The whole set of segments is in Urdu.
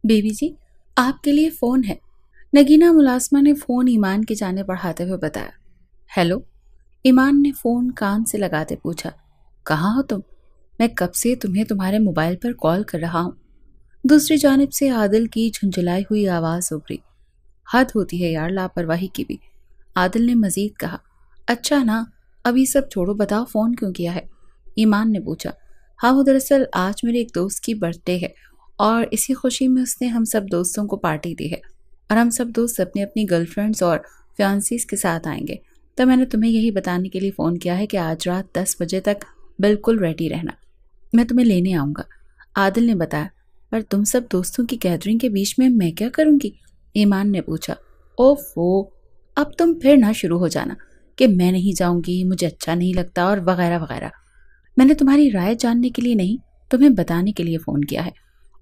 بیبی جی، آپ کے لیے فون ہے۔ نگینہ ملازمہ نے فون ایمان کی جانب بڑھاتے ہوئے بتایا۔ ہیلو؟ ایمان نے فون کان سے لگاتے پوچھا۔ کہاں ہو تم؟ میں کب سے تمہیں تمہارے موبائل پر کال کر رہا ہوں۔ دوسری جانب سے عادل کی جھنجھلائی ہوئی آواز ابھری۔ حد ہوتی ہے یار لاپرواہی کی بھی، عادل نے مزید کہا۔ اچھا نا، ابھی سب چھوڑو، بتاؤ فون کیوں کیا ہے؟ ایمان نے پوچھا۔ ہاں، وہ دراصل آج میرے ایک دوست کی برتھ ڈے ہے اور اسی خوشی میں اس نے ہم سب دوستوں کو پارٹی دی ہے، اور ہم سب دوست اپنی اپنی گرل فرینڈز اور فیانسیز کے ساتھ آئیں گے، تو میں نے تمہیں یہی بتانے کے لیے فون کیا ہے کہ آج رات 10 بجے تک بالکل ریڈی رہنا، میں تمہیں لینے آؤں گا، عادل نے بتایا۔ پر تم سب دوستوں کی گیدرنگ کے بیچ میں کیا کروں گی؟ ایمان نے پوچھا۔ اوفو، اب تم پھر نہ شروع ہو جانا کہ میں نہیں جاؤں گی، مجھے اچھا نہیں لگتا اور وغیرہ وغیرہ۔ میں نے تمہاری رائے جاننے کے لیے نہیں، تمہیں بتانے کے لیے فون کیا ہے،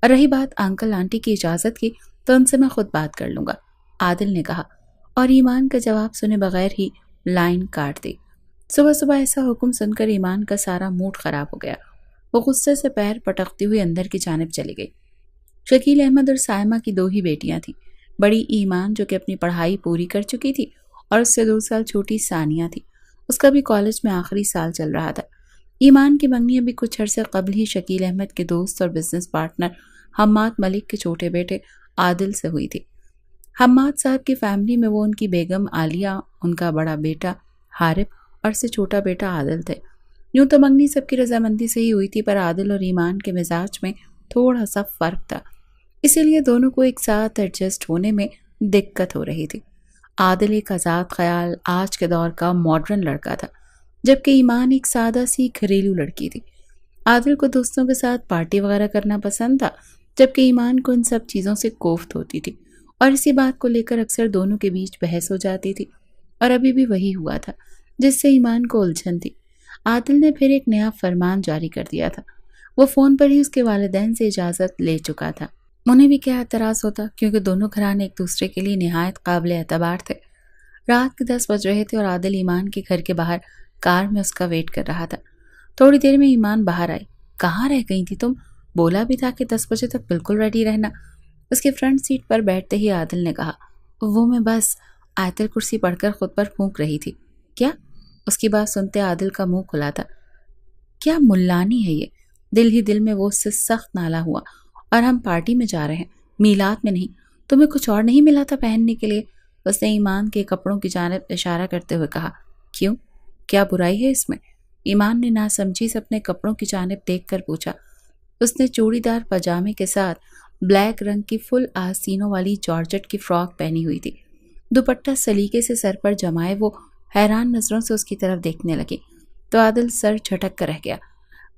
اور رہی بات انکل آنٹی کی اجازت کی تو ان سے میں خود بات کر لوں گا، عادل نے کہا، اور ایمان کا جواب سنے بغیر ہی لائن کاٹ دی۔ صبح صبح ایسا حکم سن کر ایمان کا سارا موڈ خراب ہو گیا۔ وہ غصے سے پیر پٹکتی ہوئی اندر کی جانب چلی گئی۔ شکیل احمد اور سائمہ کی 2 ہی بیٹیاں تھیں، بڑی ایمان جو کہ اپنی پڑھائی پوری کر چکی تھی، اور اس سے 2 سال چھوٹی ثانیہ تھی، اس کا بھی کالج میں آخری سال چل رہا تھا۔ ایمان کی منگنی ابھی کچھ عرصے قبل ہی شکیل احمد کے دوست اور بزنس پارٹنر حماد ملک کے چھوٹے بیٹے عادل سے ہوئی تھی۔ حماد صاحب کی فیملی میں وہ ان کی بیگم عالیہ، ان کا بڑا بیٹا حارب اور اس سے چھوٹا بیٹا عادل تھے۔ یوں تو منگنی سب کی رضامندی سے ہی ہوئی تھی، پر عادل اور ایمان کے مزاج میں تھوڑا سا فرق تھا، اسی لیے دونوں کو ایک ساتھ ایڈجسٹ ہونے میں دقت ہو رہی تھی۔ عادل ایک آزاد خیال آج کے دور کا ماڈرن لڑکا تھا، جبکہ ایمان ایک سادہ سی گھریلو لڑکی تھی۔ عادل کو دوستوں کے ساتھ پارٹی وغیرہ کرنا پسند تھا، جبکہ ایمان کو ان سب چیزوں سے کوفت ہوتی تھی، اور اسی بات کو لے کر اکثر دونوں کے بیچ بحث ہو جاتی تھی، اور ابھی بھی وہی ہوا تھا جس سے ایمان کو الجھن تھی۔ عادل نے پھر ایک نیا فرمان جاری کر دیا تھا۔ وہ فون پر ہی اس کے والدین سے اجازت لے چکا تھا۔ انہیں بھی کیا اعتراض ہوتا، کیونکہ دونوں گھرانے ایک دوسرے کے لیے نہایت قابل اعتبار تھے۔ رات کے 10 بج رہے تھے اور عادل ایمان کے گھر کے باہر کار میں اس کا ویٹ کر رہا تھا۔ تھوڑی دیر میں ایمان باہر آئی۔ کہاں رہ گئی تھی تم؟ بولا بھی تھا کہ 10 بجے تک بالکل ریڈی رہنا، اس کے فرنٹ سیٹ پر بیٹھتے ہی عادل نے کہا۔ وہ میں بس آیت الکرسی پڑھ کر خود پر پھونک رہی تھی۔ کیا؟ اس کی بات سنتے عادل کا منہ کھلا تھا۔ کیا ملانی ہے یہ؟ دل ہی دل میں وہ اس سے سخت نالا ہوا۔ اور ہم پارٹی میں جا رہے ہیں، میلاد میں نہیں۔ تمہیں کچھ اور نہیں ملا تھا پہننے کے لیے؟ اس نے ایمان کے کپڑوں کی جانب اشارہ کرتے ہوئے کہا۔ کیوں؟ کیا برائی ہے اس میں؟ ایمان نے ناسمجھی سے اپنے کپڑوں کی جانب دیکھ کر پوچھا۔ اس نے چوڑی دار پاجامے کے ساتھ بلیک رنگ کی فل آستینوں والی جارجٹ کی فراک پہنی ہوئی تھی۔ دوپٹہ سلیقے سے سر پر جمائے وہ حیران نظروں سے اس کی طرف دیکھنے لگی تو عادل سر جھٹک کر رہ گیا۔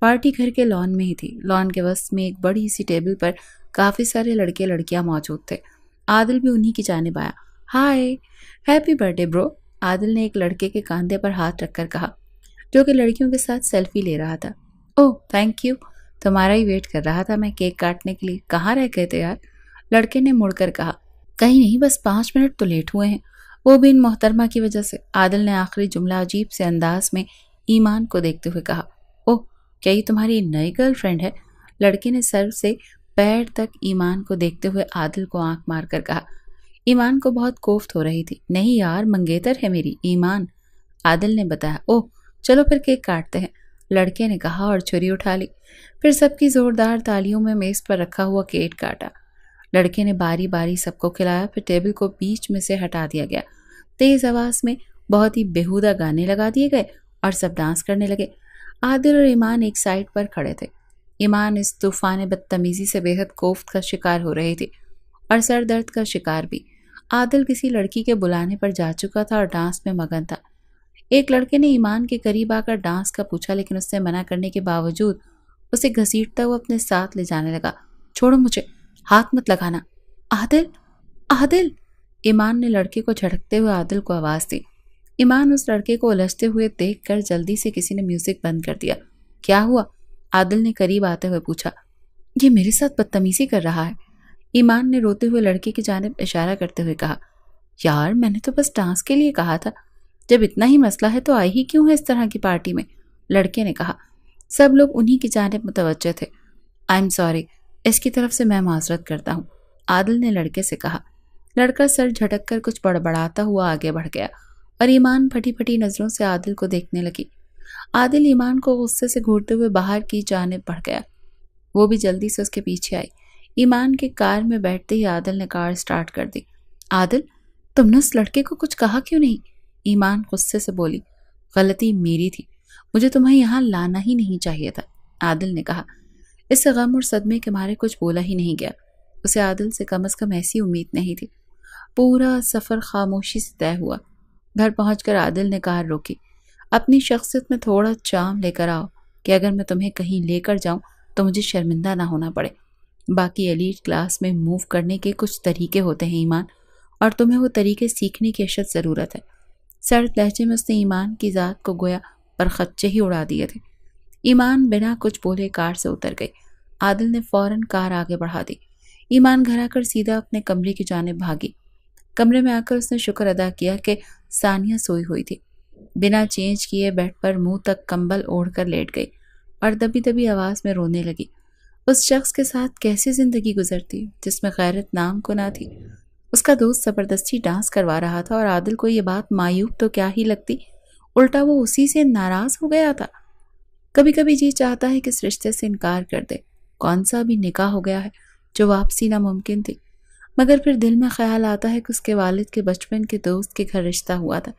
پارٹی گھر کے لان میں ہی تھی۔ لان کے وسط میں ایک بڑی سی ٹیبل پر کافی سارے لڑکے لڑکیاں موجود تھے۔ عادل بھی انہی کی جانب آیا۔ ہائے، ہیپی برتھ ڈے برو، عادل نے ایک لڑکے کے کاندھے پر ہاتھ رکھ کر کہا، جو کہ لڑکیوں کے ساتھ سیلفی لے رہا تھا۔ اوہ تھینک یو، تمہارا ہی ویٹ کر رہا تھا میں کیک کاٹنے کے لیے۔ کہاں رہ گئے تھے یار؟ لڑکے نے مڑ کر کہا۔ کہیں نہیں، بس 5 منٹ تو لیٹ ہوئے ہیں، وہ بھی ان محترمہ کی وجہ سے۔ عادل نے آخری جملہ عجیب سے انداز میں ایمان کو دیکھتے ہوئے کہا۔ اوہ، کیا یہ تمہاری نئی گرل فرینڈ ہے؟ لڑکے نے سر سے پیر تک ایمان کو دیکھتے ہوئے عادل کو آنکھ مار کر کہا۔ ایمان کو بہت کوفت ہو رہی تھی۔ نہیں یار، منگیتر ہے میری ایمان، عادل نے بتایا۔ اوہ چلو پھر کیک کاٹتے ہیں، لڑکے نے کہا اور چھری اٹھا لی۔ پھر سب کی زوردار تالیوں میں میز پر رکھا ہوا کیک کاٹا۔ لڑکے نے باری باری سب کو کھلایا، پھر ٹیبل کو بیچ میں سے ہٹا دیا گیا۔ تیز آواز میں بہت ہی بیہودہ گانے لگا دیے گئے اور سب ڈانس کرنے لگے۔ عادل اور ایمان ایک سائڈ پر کھڑے تھے۔ ایمان اس طوفان بدتمیزی سے بے حد کوفت کا شکار ہو رہی تھی اور سر درد کا شکار بھی۔ عادل کسی لڑکی کے بلانے پر جا چکا تھا اور ڈانس میں مگن تھا۔ ایک لڑکے نے ایمان کے قریب آ کر ڈانس کا پوچھا، لیکن اس سے منع کرنے کے باوجود اسے گھسیٹتا ہوا اپنے ساتھ لے جانے لگا۔ چھوڑو مجھے، ہاتھ مت لگانا۔ عادل، عادل، ایمان نے لڑکے کو جھٹکتے ہوئے عادل کو آواز دی۔ ایمان اس لڑکے کو الجھتے ہوئے دیکھ کر جلدی سے کسی نے میوزک بند کر دیا۔ کیا ہوا؟ عادل نے قریب آتے ہوئے پوچھا۔ یہ میرے ساتھ بدتمیزی کر رہا ہے، ایمان نے روتے ہوئے لڑکے کی جانب اشارہ کرتے ہوئے کہا۔ یار میں نے تو بس ڈانس کے لیے کہا تھا، جب اتنا ہی مسئلہ ہے تو آئی ہی کیوں ہے اس طرح کی پارٹی میں؟ لڑکے نے کہا۔ سب لوگ انہی کی جانب متوجہ تھے۔ آئی ایم سوری، اس کی طرف سے میں معذرت کرتا ہوں، عادل نے لڑکے سے کہا۔ لڑکا سر جھٹک کر کچھ بڑبڑاتا ہوا آگے بڑھ گیا اور ایمان پھٹی پھٹی نظروں سے عادل کو دیکھنے لگی۔ عادل ایمان کو غصے سے گھورتے ہوئے باہر کی جانب بڑھ گیا۔ وہ بھی جلدی سے اس کے پیچھے آئی۔ ایمان کے کار میں بیٹھتے ہی عادل نے کار سٹارٹ کر دی۔ عادل، تم نے اس لڑکے کو کچھ کہا کیوں نہیں؟ ایمان غصے سے بولی۔ غلطی میری تھی، مجھے تمہیں یہاں لانا ہی نہیں چاہیے تھا، عادل نے کہا۔ اس سے غم اور صدمے کے مارے کچھ بولا ہی نہیں گیا۔ اسے عادل سے کم از کم ایسی امید نہیں تھی۔ پورا سفر خاموشی سے طے ہوا۔ گھر پہنچ کر عادل نے کار روکی۔ اپنی شخصیت میں تھوڑا چام لے کر آؤ کہ اگر میں تمہیں کہیں لے کر جاؤں تو مجھے شرمندہ نہ ہونا پڑے۔ باقی ایلیٹ کلاس میں موو کرنے کے کچھ طریقے ہوتے ہیں ایمان، اور تمہیں وہ طریقے سیکھنے کی اشد ضرورت ہے۔ سرد لہجے میں اس نے ایمان کی ذات کو گویا پر خدشے ہی اڑا دیے تھے۔ ایمان بنا کچھ بولے کار سے اتر گئی۔ عادل نے فوراً کار آگے بڑھا دی۔ ایمان گھر آ کر سیدھا اپنے کمرے کی جانب بھاگی۔ کمرے میں آ کر اس نے شکر ادا کیا کہ ثانیہ سوئی ہوئی تھی۔ بنا چینج کیے بیڈ پر منہ تک کمبل اوڑھ کر لیٹ گئی اور دبی دبی آواز میں رونے لگی۔ اس شخص کے ساتھ کیسی زندگی گزرتی جس میں غیرت نام کو نہ تھی۔ اس کا دوست زبردستی ڈانس کروا رہا تھا اور عادل کو یہ بات مایوب تو کیا ہی لگتی، الٹا وہ اسی سے ناراض ہو گیا تھا۔ کبھی کبھی جی چاہتا ہے کہ اس رشتے سے انکار کر دے، کون سا بھی نکاح ہو گیا ہے جو واپسی ناممکن تھی، مگر پھر دل میں خیال آتا ہے کہ اس کے والد کے بچپن کے دوست کے گھر رشتہ ہوا تھا۔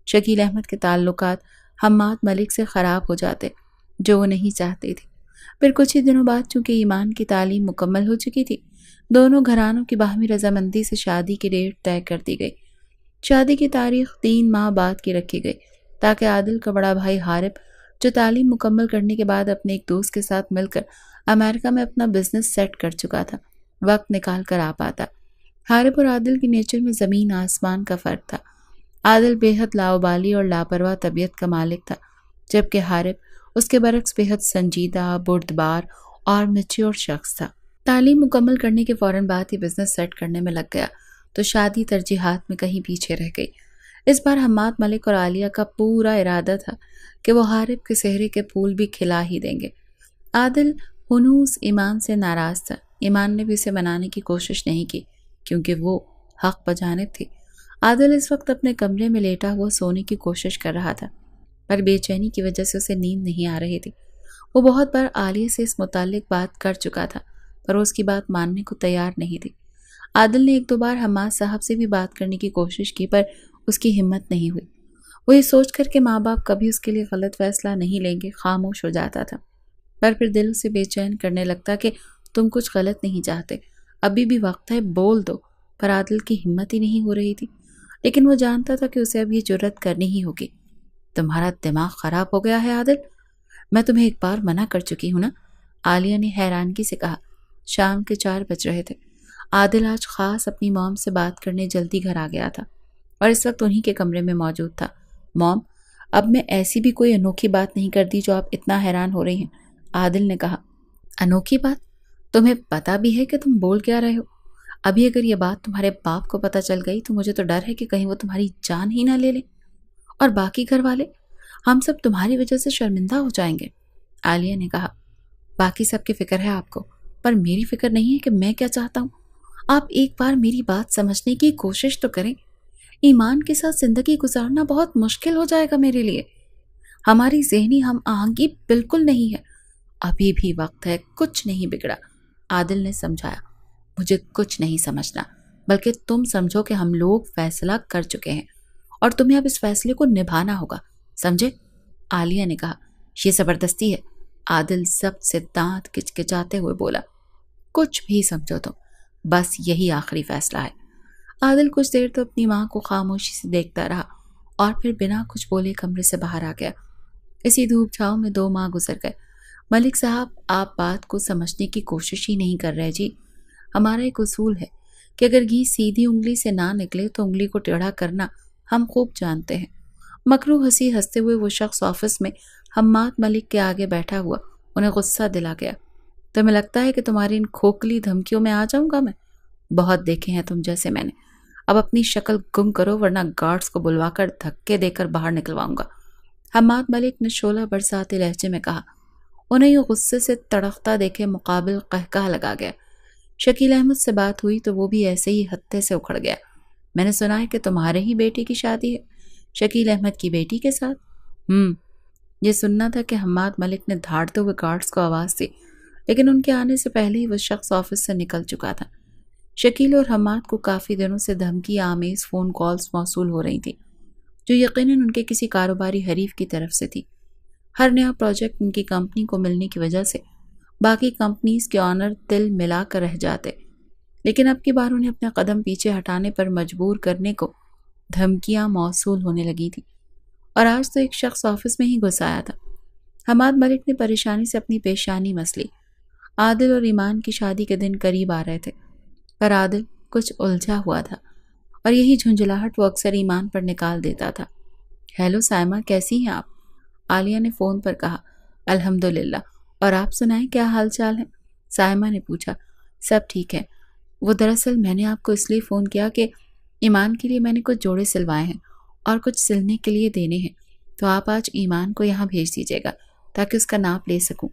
شکیل احمد کے تعلقات حماد ملک سے خراب ہو جاتے جو وہ نہیں چاہتی تھی۔ پھر کچھ ہی دنوں بعد چونکہ ایمان کی تعلیم مکمل ہو چکی تھی، دونوں گھرانوں کی باہمی رضامندی سے شادی کی ڈیٹ طے کر دی گئی۔ شادی کی تاریخ 3 ماہ بعد کی رکھی گئی تاکہ عادل کا بڑا بھائی حارب، جو تعلیم مکمل کرنے کے بعد اپنے ایک دوست کے ساتھ مل کر امریکہ میں اپنا بزنس سیٹ کر چکا تھا، وقت نکال کر آ پاتا۔ حارب اور عادل کی نیچر میں زمین آسمان کا فرق تھا۔ عادل بے حد لاؤبالی اور لاپرواہ طبیعت کا مالک تھا، جبکہ حارب اس کے برعکس بے حد سنجیدہ، بردبار اور میچور شخص تھا۔ تعلیم مکمل کرنے کے فوراً بعد ہی بزنس سیٹ کرنے میں لگ گیا تو شادی ترجیحات میں کہیں پیچھے رہ گئی۔ اس بار حماد ملک اور عالیہ کا پورا ارادہ تھا کہ وہ حارب کے سہرے کے پھول بھی کھلا ہی دیں گے۔ عادل ہنوز ایمان سے ناراض تھا۔ ایمان نے بھی اسے منانے کی کوشش نہیں کی کیونکہ وہ حق بجانب تھی۔ عادل اس وقت اپنے کمرے میں لیٹا ہوا سونے کی کوشش کر رہا تھا، پر بے چینی کی وجہ سے اسے نیند نہیں آ رہی تھی۔ وہ بہت بار عالیہ سے اس متعلق بات کر چکا تھا پر وہ اس کی بات ماننے کو تیار نہیں تھی۔ عادل نے 1-2 بار حماد صاحب سے بھی بات کرنے کی کوشش کی پر اس کی ہمت نہیں ہوئی۔ وہ یہ سوچ کر کہ ماں باپ کبھی اس کے لیے غلط فیصلہ نہیں لیں گے خاموش ہو جاتا تھا، پر پھر دل اسے بے چین کرنے لگتا کہ تم کچھ غلط نہیں چاہتے، ابھی بھی وقت ہے، بول دو۔ پر عادل کی ہمت ہی نہیں ہو رہی تھی، لیکن وہ جانتا تھا کہ اسے اب یہ جرأت کرنی ہی ہوگی۔ تمہارا دماغ خراب ہو گیا ہے عادل، میں تمہیں ایک بار منع کر چکی ہوں نا، عالیہ نے حیرانگی سے کہا۔ شام کے 4 بج رہے تھے۔ عادل آج خاص اپنی موم سے بات کرنے جلدی گھر آ گیا تھا اور اس وقت انہی کے کمرے میں موجود تھا۔ موم، اب میں ایسی بھی کوئی انوکھی بات نہیں کرتی جو آپ اتنا حیران ہو رہی ہیں، عادل نے کہا۔ انوکھی بات؟ تمہیں پتا بھی ہے کہ تم بول کیا رہے ہو؟ ابھی اگر یہ بات تمہارے باپ کو پتا چل گئی تو مجھے تو ڈر ہے کہ کہیں وہ تمہاری جان ہی نہ لے لیں، اور باقی گھر والے، ہم سب تمہاری وجہ سے شرمندہ ہو جائیں گے، عالیہ نے کہا۔ باقی سب کی فکر ہے آپ کو، پر میری فکر نہیں ہے کہ میں کیا چاہتا ہوں۔ آپ ایک بار میری بات سمجھنے کی کوشش تو کریں۔ ایمان کے ساتھ زندگی گزارنا بہت مشکل ہو جائے گا میرے لیے۔ ہماری ذہنی ہم آہنگی بالکل نہیں ہے۔ ابھی بھی وقت ہے، کچھ نہیں بگڑا، عادل نے سمجھایا۔ مجھے کچھ نہیں سمجھنا، بلکہ تم سمجھو کہ ہم لوگ فیصلہ کر چکے ہیں اور تمہیں اب اس فیصلے کو نبھانا ہوگا، سمجھے؟ عالیہ نے کہا۔ یہ زبردستی ہے، عادل سب سے دانت کچکچاتے ہوئے بولا۔ کچھ بھی سمجھو تم، بس یہی آخری فیصلہ ہے۔ عادل کچھ دیر تو اپنی ماں کو خاموشی سے دیکھتا رہا اور پھر بنا کچھ بولے کمرے سے باہر آ گیا۔ اسی دھوپ چھاؤں میں 2 ماہ گزر گئے۔ ملک صاحب، آپ بات کو سمجھنے کی کوشش ہی نہیں کر رہے جی۔ ہمارا ایک اصول ہے کہ اگر گھی سیدھی انگلی سے نہ نکلے تو انگلی کو ٹیڑھا کرنا ہم خوب جانتے ہیں۔ مکروہ ہنسی ہنستے ہوئے وہ شخص آفس میں حماد ملک کے آگے بیٹھا ہوا انہیں غصہ دلا گیا۔ تمہیں لگتا ہے کہ تمہاری ان کھوکھلی دھمکیوں میں آ جاؤں گا میں؟ بہت دیکھے ہیں تم جیسے میں نے۔ اب اپنی شکل گم کرو ورنہ گارڈز کو بلوا کر دھکے دے کر باہر نکلواؤں گا، حماد ملک نے شعلہ برساتے لہجے میں کہا۔ انہیں یہ غصے سے تڑپتا دیکھے مقابل قہقہ لگا گیا۔ شکیل احمد سے بات ہوئی تو وہ بھی ایسے ہی ہتے سے اکھڑ گیا۔ میں نے سنا ہے کہ تمہارے ہی بیٹی کی شادی ہے، شکیل احمد کی بیٹی کے ساتھ؟ یہ سننا تھا کہ حماد ملک نے دھاڑتے ہوئے گارڈز کو آواز دی، لیکن ان کے آنے سے پہلے ہی وہ شخص آفس سے نکل چکا تھا۔ شکیل اور حماد کو کافی دنوں سے دھمکی آمیز فون کالز موصول ہو رہی تھی، جو یقیناً ان کے کسی کاروباری حریف کی طرف سے تھی۔ ہر نیا پروجیکٹ ان کی کمپنی کو ملنے کی وجہ سے باقی کمپنیز کے آنر دل ملا کر رہ جاتے، لیکن اب کی بار انہیں اپنے قدم پیچھے ہٹانے پر مجبور کرنے کو دھمکیاں موصول ہونے لگی تھی، اور آج تو ایک شخص آفس میں ہی گھس آیا تھا۔ حماد ملک نے پریشانی سے اپنی پیشانی مس لی۔ عادل اور ایمان کی شادی کے دن قریب آ رہے تھے، پر عادل کچھ الجھا ہوا تھا اور یہی جھنجھلاہٹ وہ اکثر ایمان پر نکال دیتا تھا۔ ہیلو سائمہ، کیسی ہیں آپ؟ عالیہ نے فون پر کہا۔ الحمدللہ، اور آپ سنائیں کیا حال چال ہے؟ سائمہ نے پوچھا۔ سب ٹھیک ہے۔ وہ دراصل میں نے آپ کو اس لیے فون کیا کہ ایمان کے لیے میں نے کچھ جوڑے سلوائے ہیں اور کچھ سلنے کے لیے دینے ہیں، تو آپ آج ایمان کو یہاں بھیج دیجیے گا تاکہ اس کا ناپ لے سکوں،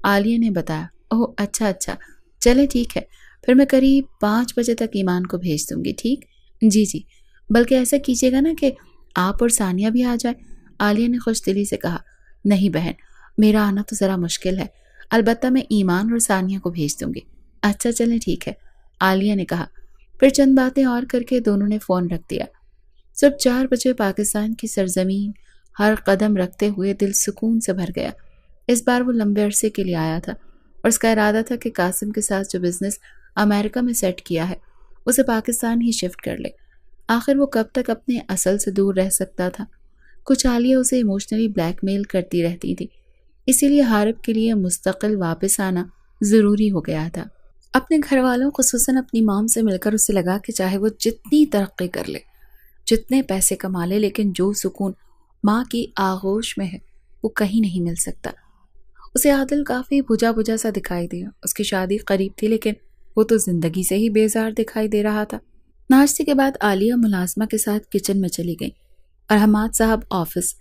عالیہ نے بتایا۔ اوہ اچھا، چلے ٹھیک ہے، پھر میں قریب 5 بجے تک ایمان کو بھیج دوں گی، ٹھیک؟ جی، بلکہ ایسا کیجیے گا نا کہ آپ اور ثانیہ بھی آ جائیں، عالیہ نے خوش دلی سے کہا۔ نہیں بہن، میرا آنا تو ذرا مشکل ہے، البتہ میں ایمان اور ثانیہ کو بھیج دوں گی۔ اچھا چلیں ٹھیک ہے، عالیہ نے کہا۔ پھر چند باتیں اور کر کے دونوں نے فون رکھ دیا۔ صبح 4 بجے پاکستان کی سرزمین ہر قدم رکھتے ہوئے دل سکون سے بھر گیا۔ اس بار وہ لمبے عرصے کے لیے آیا تھا اور اس کا ارادہ تھا کہ قاسم کے ساتھ جو بزنس امریکہ میں سیٹ کیا ہے اسے پاکستان ہی شفٹ کر لے۔ آخر وہ کب تک اپنے اصل سے دور رہ سکتا تھا؟ کچھ عالیہ اسے ایموشنلی بلیک میل کرتی رہتی تھی، اسی لیے حارب کے لیے مستقل واپس آنا ضروری ہو گیا تھا۔ اپنے گھر والوں خصوصاً اپنی مام سے مل کر اسے لگا کہ چاہے وہ جتنی ترقی کر لے، جتنے پیسے کما لے، لیکن جو سکون ماں کی آغوش میں ہے وہ کہیں نہیں مل سکتا۔ اسے عادل کافی بجھا بجھا سا دکھائی دیا۔ اس کی شادی قریب تھی لیکن وہ تو زندگی سے ہی بیزار دکھائی دے رہا تھا۔ ناشتے کے بعد عالیہ ملازمہ کے ساتھ کچن میں چلی گئی اور حماد صاحب آفس،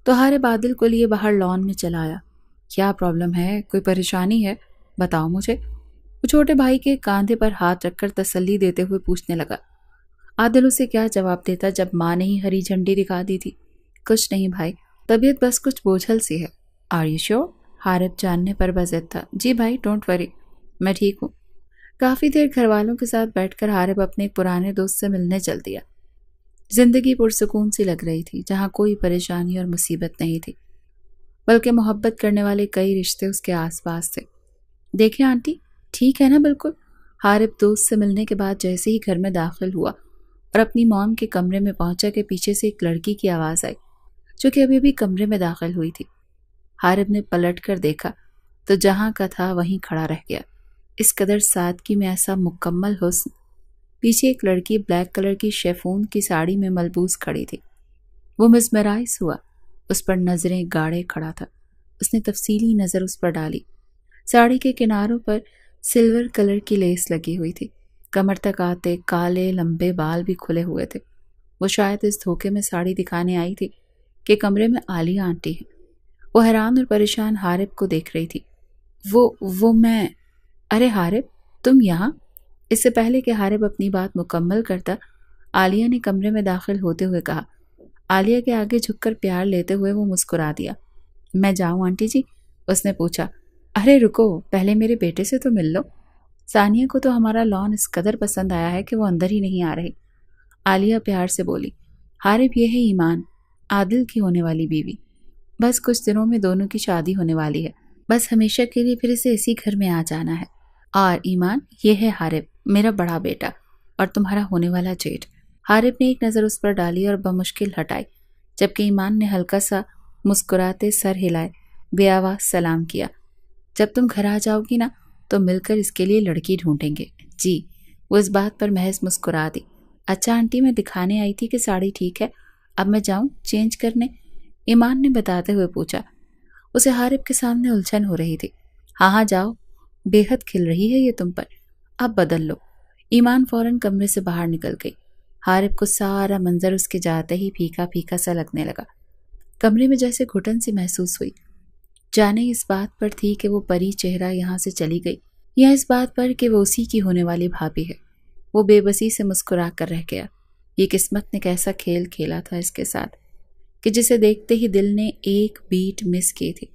تو حارب عادل کو لیے باہر لان میں چلا آیا۔ کیا پرابلم ہے؟ کوئی پریشانی ہے؟ بتاؤ مجھے، وہ چھوٹے بھائی کے کاندھے پر ہاتھ رکھ کر تسلی دیتے ہوئے پوچھنے لگا۔ عادل اسے کیا جواب دیتا جب ماں نے ہی ہری جھنڈی دکھا دی تھی۔ کچھ نہیں بھائی، طبیعت بس کچھ بوجھل سی ہے۔ Are you sure? حارب جاننے پر بضد تھا۔ جی بھائی، ڈونٹ وری، میں ٹھیک ہوں۔ کافی دیر گھر والوں کے ساتھ بیٹھ کر حارب اپنے ایک پرانے دوست سے ملنے چل دیا۔ زندگی پرسکون سی لگ رہی تھی، جہاں کوئی پریشانی اور مصیبت نہیں تھی، بلکہ محبت کرنے والے کئی رشتے اس کے آس پاس تھے۔ دیکھیں آنٹی، ٹھیک ہے نا بالکل؟ حارب دوست سے ملنے کے بعد جیسے ہی گھر میں داخل ہوا اور اپنی موم کے کمرے میں پہنچا کہ پیچھے سے ایک لڑکی کی آواز آئی جو کہ ابھی کمرے میں داخل ہوئی تھی۔ حارب نے پلٹ کر دیکھا تو جہاں کا تھا وہیں کھڑا رہ گیا۔ اس قدر سادگی میں ایسا مکمل حسن۔ پیچھے ایک لڑکی بلیک کلر کی شیفون کی ساڑی میں ملبوس کھڑی تھی۔ وہ مسمرائز ہوا، اس پر نظریں گاڑے کھڑا تھا۔ اس نے تفصیلی نظر اس پر ڈالی۔ ساڑی کے کناروں پر سلور کلر کی لیس لگی ہوئی تھی، کمر تک آتے کالے لمبے بال بھی کھلے ہوئے تھے۔ وہ شاید اس دھوکے میں ساڑی دکھانے آئی تھی کہ کمرے میں عالیہ آنٹی ہیں۔ وہ حیران اور پریشان حارب کو دیکھ رہی تھی۔ وہ میں… ارے حارب، تم یہاں؟ اس سے پہلے کہ حارب اپنی بات مکمل کرتا، عالیہ نے کمرے میں داخل ہوتے ہوئے کہا۔ عالیہ کے آگے جھک کر پیار لیتے ہوئے وہ مسکرا دیا۔ میں جاؤں آنٹی جی؟ اس نے پوچھا۔ ارے رکو، پہلے میرے بیٹے سے تو مل لو۔ ثانیہ کو تو ہمارا لان اس قدر پسند آیا ہے کہ وہ اندر ہی نہیں آ رہی، عالیہ پیار سے بولی۔ حارب، یہ ہے ایمان، عادل کی ہونے والی بیوی۔ بس کچھ دنوں میں دونوں کی شادی ہونے والی ہے، بس ہمیشہ کے لیے پھر اسے اسی گھر میں آ جانا ہے۔ اور ایمان، یہ ہے حارب، میرا بڑا بیٹا اور تمہارا ہونے والا جیٹ۔ حارب نے ایک نظر اس پر ڈالی اور بمشکل ہٹائی، جبکہ ایمان نے ہلکا سا مسکراتے سر ہلائے بے آواز سلام کیا۔ جب تم گھر آ جاؤ گی نا تو مل کر اس کے لیے لڑکی ڈھونڈیں گے۔ جی، وہ اس بات پر محض مسکرا دی۔ اچھا آنٹی، میں دکھانے آئی تھی کہ ساڑی ٹھیک ہے، اب میں جاؤں چینج کرنے؟ ایمان نے بتاتے ہوئے پوچھا۔ اسے حارب کے سامنے الجھن ہو رہی تھی۔ ہاں جاؤ، بے حد کھل رہی ہے یہ تم پر، اب بدل لو۔ ایمان فوراً کمرے سے باہر نکل گئی۔ حارب کو سارا منظر اس کے جاتے ہی پھیکا پھیکا سا لگنے لگا۔ کمرے میں جیسے گھٹن سی محسوس ہوئی، جانے اس بات پر تھی کہ وہ پری چہرہ یہاں سے چلی گئی یا اس بات پر کہ وہ اسی کی ہونے والی بھابھی ہے؟ وہ بے بسی سے مسکرا کر رہ گیا۔ یہ قسمت نے کیسا کھیل کھیلا تھا اس کے ساتھ کہ جسے دیکھتے ہی دل نے ایک بیٹ مس کی تھی،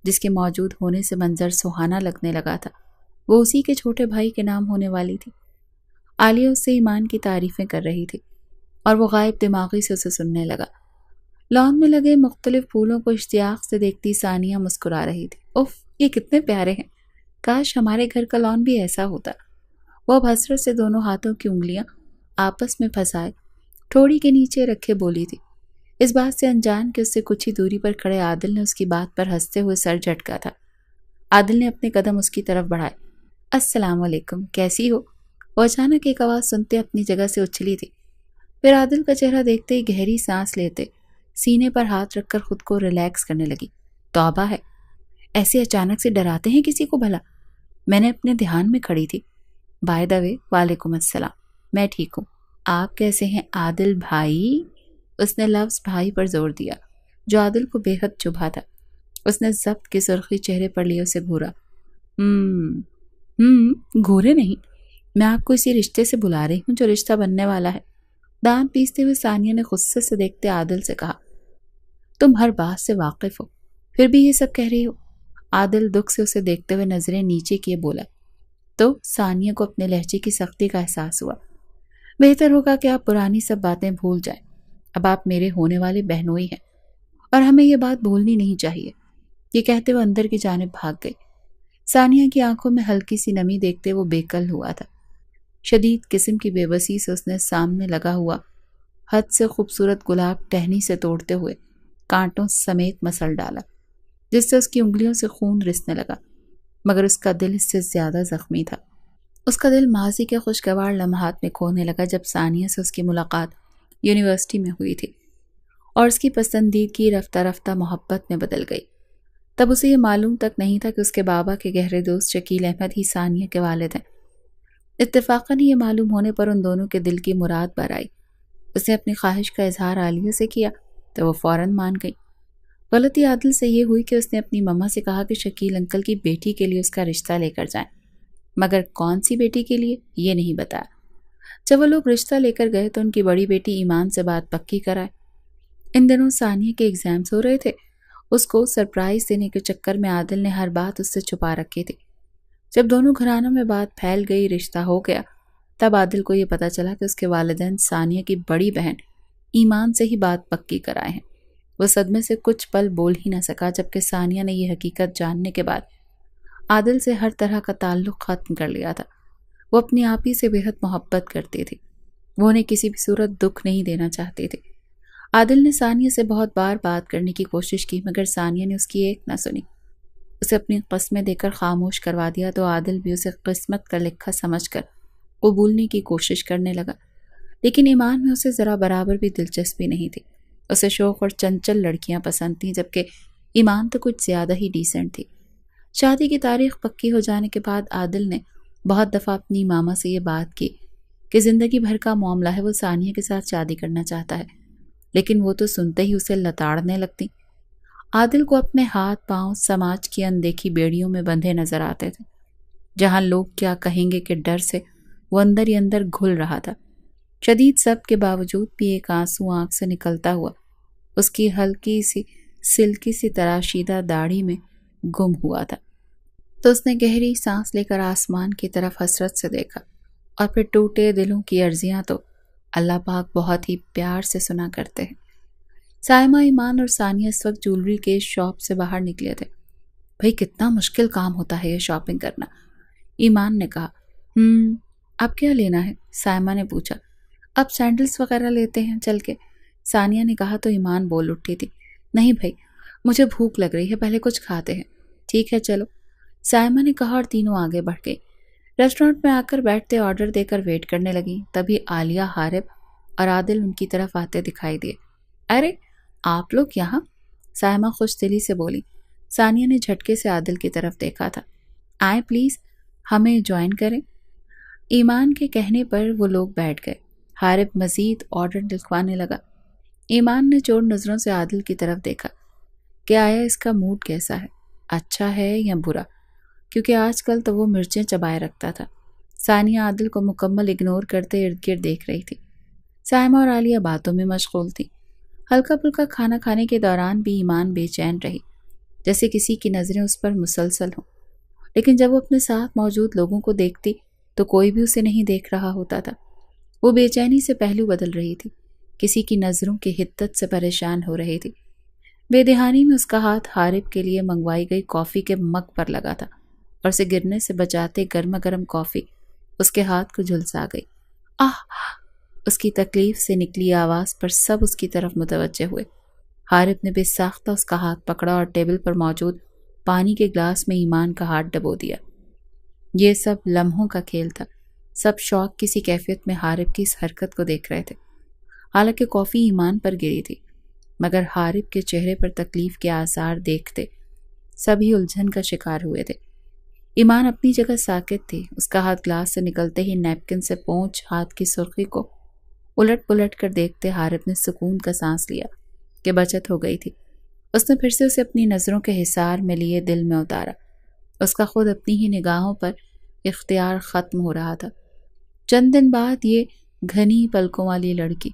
جس کے موجود ہونے سے منظر سہانا لگنے لگا تھا، وہ اسی کے چھوٹے بھائی کے نام ہونے والی تھی۔ عالیہ اس سے ایمان کی تعریفیں کر رہی تھی اور وہ غائب دماغی سے اسے سننے لگا۔ لان میں لگے مختلف پھولوں کو اشتیاق سے دیکھتی ثانیہ مسکرا رہی تھی۔ اف، یہ کتنے پیارے ہیں، کاش ہمارے گھر کا لان بھی ایسا ہوتا۔ وہ اب حسرت سے دونوں ہاتھوں کی انگلیاں آپس میں پھنسائے ٹھوڑی کے نیچے رکھے بولی تھی، اس بات سے انجان کہ اس سے کچھ ہی دوری پر کھڑے عادل نے اس کی بات پر ہنستے ہوئے سر جھٹکا تھا۔ عادل نے اپنے قدم اس کی طرف بڑھائے۔ السلام علیکم، کیسی ہو؟ وہ اچانک ایک آواز سنتے اپنی جگہ سے اچھلی تھی، پھر عادل کا چہرہ دیکھتے ہی گہری سانس لیتے سینے پر ہاتھ رکھ کر خود کو ریلیکس کرنے لگی۔ توبہ ہے، ایسے اچانک سے ڈراتے ہیں کسی کو بھلا؟ میں نے اپنے دھیان میں کھڑی تھی۔ بائی دا وے، وعلیکم السلام، میں ٹھیک ہوں، آپ کیسے ہیں عادل بھائی؟ اس نے لفظ بھائی پر زور دیا جو عادل کو بے حد چبھا تھا۔ اس نے ضبط کی سرخی چہرے پر لیے اسے گھورا۔ گھورے نہیں، میں آپ کو اسی رشتے سے بلا رہی ہوں جو رشتہ بننے والا ہے۔ دانت پیستے ہوئے ثانیہ نے غصے سے دیکھتے عادل سے کہا۔ تم ہر بات سے واقف ہو، پھر بھی یہ سب کہہ رہی ہو؟ عادل دکھ سے اسے دیکھتے ہوئے نظریں نیچے کیے بولا۔ تو ثانیہ کو اپنے لہجے کی سختی کا احساس ہوا۔ بہتر ہوگا کہ آپ پرانی سب باتیں بھول جائیں، اب آپ میرے ہونے والے بہنوئی ہیں اور ہمیں یہ بات بھولنی نہیں چاہیے۔ یہ کہتے وہ اندر کی جانب بھاگ گئی۔ ثانیہ کی آنکھوں میں ہلکی سی نمی دیکھتے وہ بے کل ہوا تھا۔ شدید قسم کی بے بسی سے اس نے سامنے لگا ہوا حد سے خوبصورت گلاب ٹہنی سے توڑتے ہوئے کانٹوں سمیت مسل ڈالا، جس سے اس کی انگلیوں سے خون رسنے لگا، مگر اس کا دل اس سے زیادہ زخمی تھا۔ اس کا دل ماضی کے خوشگوار لمحات میں کھونے لگا جب ثانیہ سے اس کی ملاقات یونیورسٹی میں ہوئی تھی اور اس کی پسندیدگی رفتہ رفتہ محبت میں بدل گئی۔ تب اسے یہ معلوم تک نہیں تھا کہ اس کے بابا کے گہرے دوست شکیل احمد ہی ثانیہ کے والد ہیں۔ اتفاقاً یہ معلوم ہونے پر ان دونوں کے دل کی مراد بر آئی۔ اس نے اپنی خواہش کا اظہار عالیہ سے کیا تو وہ فوراً مان گئی۔ غلطی عادل سے یہ ہوئی کہ اس نے اپنی مما سے کہا کہ شکیل انکل کی بیٹی کے لیے اس کا رشتہ لے کر جائیں، مگر کون سی بیٹی کے لیے یہ نہیں بتایا۔ جب وہ لوگ رشتہ لے کر گئے تو ان کی بڑی بیٹی ایمان سے بات پکی کرائے۔ ان دنوں ثانیہ کے ایگزامز ہو رہے تھے، اس کو سرپرائز دینے کے چکر میں عادل نے ہر بات اس سے چھپا رکھی تھی۔ جب دونوں گھرانوں میں بات پھیل گئی، رشتہ ہو گیا، تب عادل کو یہ پتا چلا کہ اس کے والدین ثانیہ کی بڑی بہن ایمان سے ہی بات پکی کرائے ہیں۔ وہ صدمے سے کچھ پل بول ہی نہ سکا، جبکہ ثانیہ نے یہ حقیقت جاننے کے بعد عادل سے ہر طرح کا تعلق ختم کر لیا تھا۔ وہ اپنی آپی سے بے حد محبت کرتی تھی، وہ انہیں کسی بھی صورت دکھ نہیں دینا چاہتی تھی۔ عادل نے ثانیہ سے بہت بار بات کرنے کی کوشش کی، مگر ثانیہ نے اس کی ایک نہ سنی۔ اسے اپنی قسمیں دے کر خاموش کروا دیا تو عادل بھی اسے قسمت کا لکھا سمجھ کر قبولنے کی کوشش کرنے لگا، لیکن ایمان میں اسے ذرا برابر بھی دلچسپی نہیں تھی۔ اسے شوق اور چنچل لڑکیاں پسند تھیں، جبکہ ایمان تو کچھ زیادہ ہی ڈیسنٹ تھی۔ شادی کی تاریخ پکی ہو جانے کے بعد عادل نے بہت دفعہ اپنی ماما سے یہ بات کی کہ زندگی بھر کا معاملہ ہے، وہ ثانیہ کے ساتھ شادی کرنا چاہتا ہے، لیکن وہ تو سنتے ہی اسے لتاڑنے لگتی۔ عادل کو اپنے ہاتھ پاؤں سماج کی اندیکھی بیڑیوں میں بندھے نظر آتے تھے، جہاں لوگ کیا کہیں گے کہ ڈر سے وہ اندر ہی اندر گھل رہا تھا۔ شدید صبر کے باوجود بھی ایک آنسو آنکھ سے نکلتا ہوا اس کی ہلکی سی سلکی سی تراشیدہ داڑھی میں گم ہوا تھا۔ تو اس نے گہری سانس لے کر آسمان کی طرف حسرت سے دیکھا، اور پھر ٹوٹے دلوں کی عرضیاں تو اللہ پاک بہت ہی پیار سے سنا کرتے ہیں۔ سائمہ، ایمان اور ثانیہ اس وقت جولری کے شاپ سے باہر نکلے تھے۔ بھئی کتنا مشکل کام ہوتا ہے یہ شاپنگ کرنا، ایمان نے کہا۔ اب کیا لینا ہے؟ سائمہ نے پوچھا۔ اب سینڈلز وغیرہ لیتے ہیں چل کے، ثانیہ نے کہا تو ایمان بول اٹھی تھی۔ نہیں بھائی، مجھے بھوک لگ رہی ہے، پہلے کچھ کھاتے ہیں۔ ٹھیک ہے چلو، سائمہ نے کہا اور تینوں آگے بڑھ گئی۔ ریسٹورنٹ میں آ کر بیٹھتے آرڈر دے کر ویٹ کرنے لگیں، تبھی عالیہ، حارب اور عادل ان کی طرف آتے دکھائی دیے۔ ارے آپ لوگ یہاں؟ سائمہ خوش دلی سے بولی۔ ثانیہ نے جھٹکے سے عادل کی طرف دیکھا تھا۔ آئیں پلیز، ہمیں جوائن کریں۔ ایمان کے کہنے پر وہ لوگ بیٹھ گئے۔ حارب مزید آرڈر لکھوانے لگا۔ ایمان نے چور نظروں سے عادل کی طرف دیکھا کہ آیا اس کا موڈ کیسا ہے، اچھا ہے یا برا۔ کیونکہ آج کل تو وہ مرچیں چبائے رکھتا تھا۔ ثانیہ عادل کو مکمل اگنور کرتے ارد گرد دیکھ رہی تھی۔ سائمہ اور عالیہ باتوں میں مشغول تھی۔ ہلکا پھلکا کھانا کھانے کے دوران بھی ایمان بے چین رہی، جیسے کسی کی نظریں اس پر مسلسل ہوں، لیکن جب وہ اپنے ساتھ موجود لوگوں کو دیکھتی تو کوئی بھی اسے نہیں دیکھ رہا ہوتا تھا۔ وہ بے چینی سے پہلو بدل رہی تھی، کسی کی نظروں کی حدت سے پریشان ہو رہی تھی۔ بے دہانی میں اس کا ہاتھ حارب کے لیے منگوائی گئی کافی کے مگ پر لگا تھا اور اسے گرنے سے بچاتے گرما گرم کافی اس کے ہاتھ کو جھلسا گئی۔ آہ! اس کی تکلیف سے نکلی آواز پر سب اس کی طرف متوجہ ہوئے۔ حارب نے بے ساختہ اس کا ہاتھ پکڑا اور ٹیبل پر موجود پانی کے گلاس میں ایمان کا ہاتھ ڈبو دیا۔ یہ سب لمحوں کا کھیل تھا۔ سب شوق کسی کیفیت میں حارب کی اس حرکت کو دیکھ رہے تھے۔ حالانکہ کافی ایمان پر گری تھی، مگر حارب کے چہرے پر تکلیف کے آثار دیکھتے سبھی الجھن کا شکار ہوئے تھے۔ ایمان اپنی جگہ ساکت تھی۔ اس کا ہاتھ گلاس سے نکلتے ہی نیپکن سے پونچھ ہاتھ کی سرخی کو الٹ پلٹ کر دیکھتے حارب نے سکون کا سانس لیا کہ بچت ہو گئی تھی۔ اس نے پھر سے اسے اپنی نظروں کے حصار میں لیے دل میں اتارا۔ اس کا خود اپنی ہی نگاہوں پر اختیار ختم ہو رہا تھا۔ چند دن بعد یہ گھنی پلکوں والی لڑکی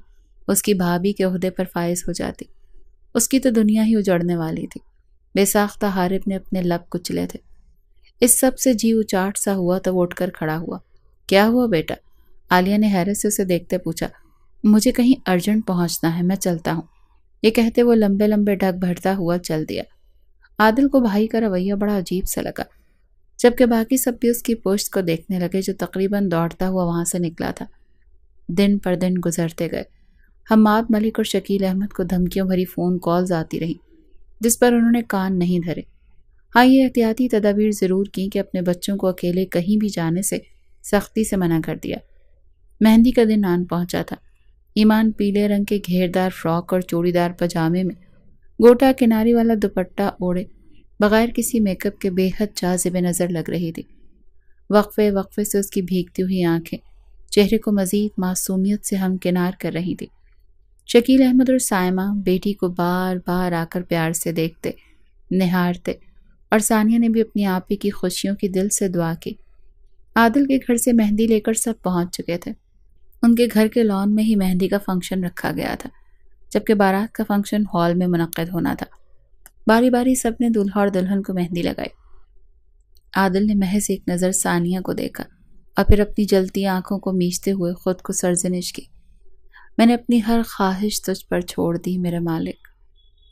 اس کی بھابھی کے عہدے پر فائز ہو جاتی۔ اس کی تو دنیا ہی اجڑنے والی تھی۔ بے ساختہ حارب نے اپنے لب کچلے تھے۔ اس سب سے جی اچاٹ سا ہوا تو وہ اٹھ کر کھڑا ہوا۔ کیا ہوا بیٹا؟ عالیہ نے حیرت سے اسے دیکھتے پوچھا۔ مجھے کہیں ارجنٹ پہنچنا ہے، میں چلتا ہوں۔ یہ کہتے وہ لمبے لمبے ڈھک بھرتا ہوا چل دیا۔ عادل کو بھائی کا رویہ بڑا عجیب سا لگا، جبکہ باقی سب بھی اس کی پشت کو دیکھنے لگے جو تقریباً دوڑتا ہوا وہاں سے نکلا تھا۔ دن پر دن گزرتے گئے۔ حماد ملک اور شکیل احمد کو دھمکیوں بھری فون کالز آتی رہیں، جس پر انہوں نے کان نہیں دھرے۔ ہاں، یہ احتیاطی تدابیر ضرور کی کہ اپنے بچوں کو اکیلے کہیں بھی جانے سے سختی سے منع کر دیا۔ مہندی کا دن آن پہنچا تھا۔ ایمان پیلے رنگ کے گھیردار فراک اور چوڑی دار پجامے میں گوٹا کناری والا دوپٹہ اوڑھے بغیر کسی میک اپ کے بے حد جاذب نظر لگ رہی تھی۔ وقفے وقفے سے اس کی بھیگتی ہوئی آنکھیں چہرے کو مزید معصومیت سے ہمکنار کر رہی تھی۔ شکیل احمد اور سائمہ بیٹی کو بار بار آ کر پیار سے دیکھتے، نہارتے، اور ثانیہ نے بھی اپنی آپی کی خوشیوں کی دل سے دعا کی۔ عادل کے گھر سے مہندی لے کر سب پہنچ چکے تھے۔ ان کے گھر کے لان میں ہی مہندی کا فنکشن رکھا گیا تھا، جبکہ بارات کا فنکشن ہال میں منعقد ہونا تھا۔ باری باری سب نے دولہا اور دلہن کو مہندی لگائی۔ عادل نے محض ایک نظر ثانیہ کو دیکھا اور پھر اپنی جلتی آنکھوں کو میچتے ہوئے خود کو سرزنش کی۔ میں نے اپنی ہر خواہش تجھ پر چھوڑ دی میرے مالک،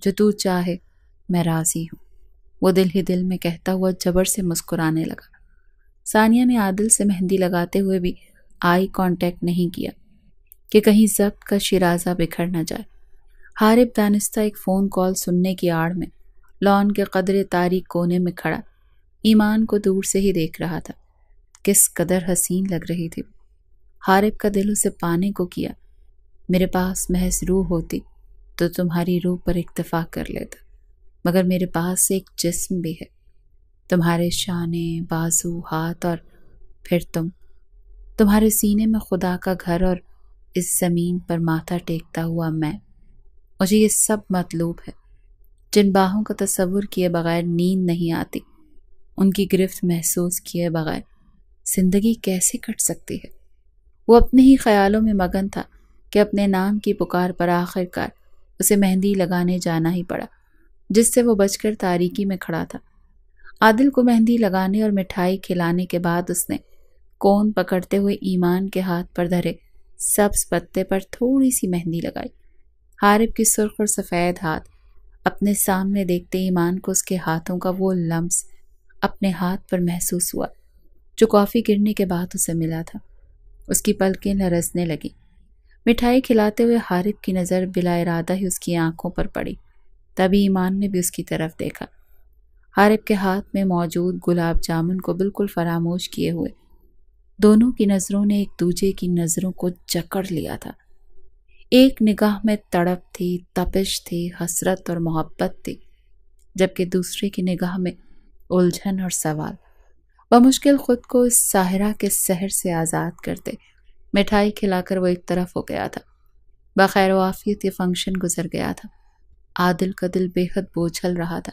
جو تو چاہے میں راضی ہوں، وہ دل ہی دل میں کہتا ہوا جبر سے مسکرانے لگا۔ ثانیہ نے عادل سے مہندی لگاتے ہوئے بھی آئی کانٹیکٹ نہیں کیا کہ کہیں ضبط کا شیرازہ بکھر نہ جائے۔ حارب دانستہ ایک فون کال سننے کی آڑ میں لان کے قدرے تاریک کونے میں کھڑا ایمان کو دور سے ہی دیکھ رہا تھا۔ کس قدر حسین لگ رہی تھی۔ حارب کا دل اسے پانے کو کیا۔ میرے پاس محض روح ہوتی تو تمہاری روح پر اکتفا کر لیتا، مگر میرے پاس ایک جسم بھی ہے، تمہارے شانے، بازو، ہاتھ، اور پھر تمہارے سینے میں خدا کا گھر، اور اس زمین پر ماتھا ٹیکتا ہوا میں۔ مجھے یہ سب مطلوب ہے۔ جن باہوں کا تصور کیے بغیر نیند نہیں آتی، ان کی گرفت محسوس کیے بغیر زندگی کیسے کٹ سکتی ہے؟ وہ اپنے ہی خیالوں میں مگن تھا کہ اپنے نام کی پکار پر آخر کار اسے مہندی لگانے جانا ہی پڑا، جس سے وہ بچ کر تاریکی میں کھڑا تھا۔ عادل کو مہندی لگانے اور مٹھائی کھلانے کے بعد اس نے کون پکڑتے ہوئے ایمان کے ہاتھ پر دھرے سبز پتے پر تھوڑی سی مہندی لگائی۔ حارب کی سرخ اور سفید ہاتھ اپنے سامنے دیکھتے ایمان کو اس کے ہاتھوں کا وہ لمس اپنے ہاتھ پر محسوس ہوا جو کافی گرنے کے بعد اسے ملا تھا۔ اس کی پلکیں لرزنے لگی۔ مٹھائی کھلاتے ہوئے حارب کی نظر بلا ارادہ ہی اس کی آنکھوں پر پڑی، تبھی ایمان نے بھی اس کی طرف دیکھا۔ حارب کے ہاتھ میں موجود گلاب جامن کو بالکل فراموش کیے ہوئے دونوں کی نظروں نے ایک دوسرے کی نظروں کو جکڑ لیا تھا۔ ایک نگاہ میں تڑپ تھی، تپش تھی، حسرت اور محبت تھی، جبکہ دوسرے کی نگاہ میں الجھن اور سوال۔ بمشکل خود کو اس ساحرہ کے سحر سے آزاد کرتے مٹھائی کھلا کر وہ ایک طرف ہو گیا تھا۔ بخیر و عافیت یہ فنکشن گزر گیا تھا۔ عادل کا دل بے حد بوجھل رہا تھا۔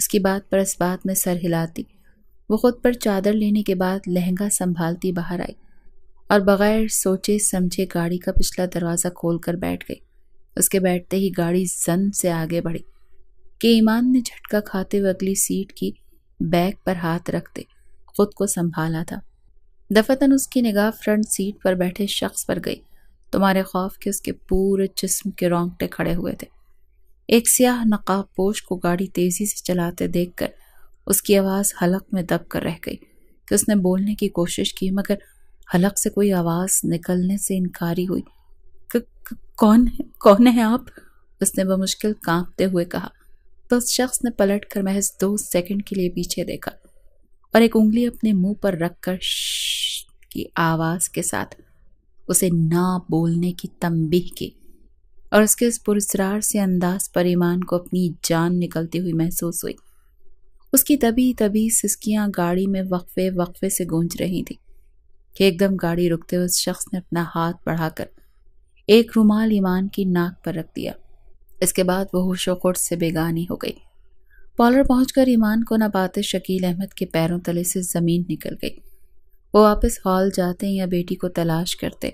اس کی بات پر اس بات میں سر ہلاتی وہ خود پر چادر لینے کے بعد لہنگا سنبھالتی باہر آئی اور بغیر سوچے سمجھے گاڑی کا پچھلا دروازہ کھول کر بیٹھ گئی۔ اس کے بیٹھتے ہی گاڑی زن سے آگے بڑھی کہ ایمان نے جھٹکا کھاتے ہوئے اگلی سیٹ کی بیگ پر ہاتھ رکھتے خود کو سنبھالا تھا۔ دفتن اس کی نگاہ فرنٹ سیٹ پر بیٹھے شخص پر گئی۔ تمہارے خوف کے اس کے پورے جسم کے رونگٹے کھڑے ہوئے تھے۔ ایک سیاہ نقاب پوش کو گاڑی تیزی سے چلاتے دیکھ کر اس کی آواز حلق میں دب کر رہ گئی کہ اس نے بولنے کی کوشش کی مگر حلق سے کوئی آواز نکلنے سے انکاری ہوئی۔ کون ہے آپ؟ اس نے بمشکل کانپتے ہوئے کہا تو اس شخص نے پلٹ کر محض 2 سیکنڈ کے لیے پیچھے دیکھا اور ایک انگلی اپنے منہ پر رکھ کر شش کی آواز کے ساتھ اسے نہ بولنے کی تنبیہ کی، اور اس کے اس پراسرار سے انداز پر ایمان کو اپنی جان نکلتی ہوئی محسوس ہوئی۔ اس کی طبی سسکیاں گاڑی میں وقفے سے گونج رہی تھی کہ ایک دم گاڑی رکتے ہوئے اس شخص نے اپنا ہاتھ بڑھا کر ایک رومال ایمان کی ناک پر رکھ دیا۔ اس کے بعد وہ ہوش و خرد سے بیگانی ہو گئی۔ پارلر پہنچ کر ایمان کو نہ پاتے شکیل احمد کے پیروں تلے سے زمین نکل گئی۔ وہ واپس ہال جاتے یا بیٹی کو تلاش کرتے،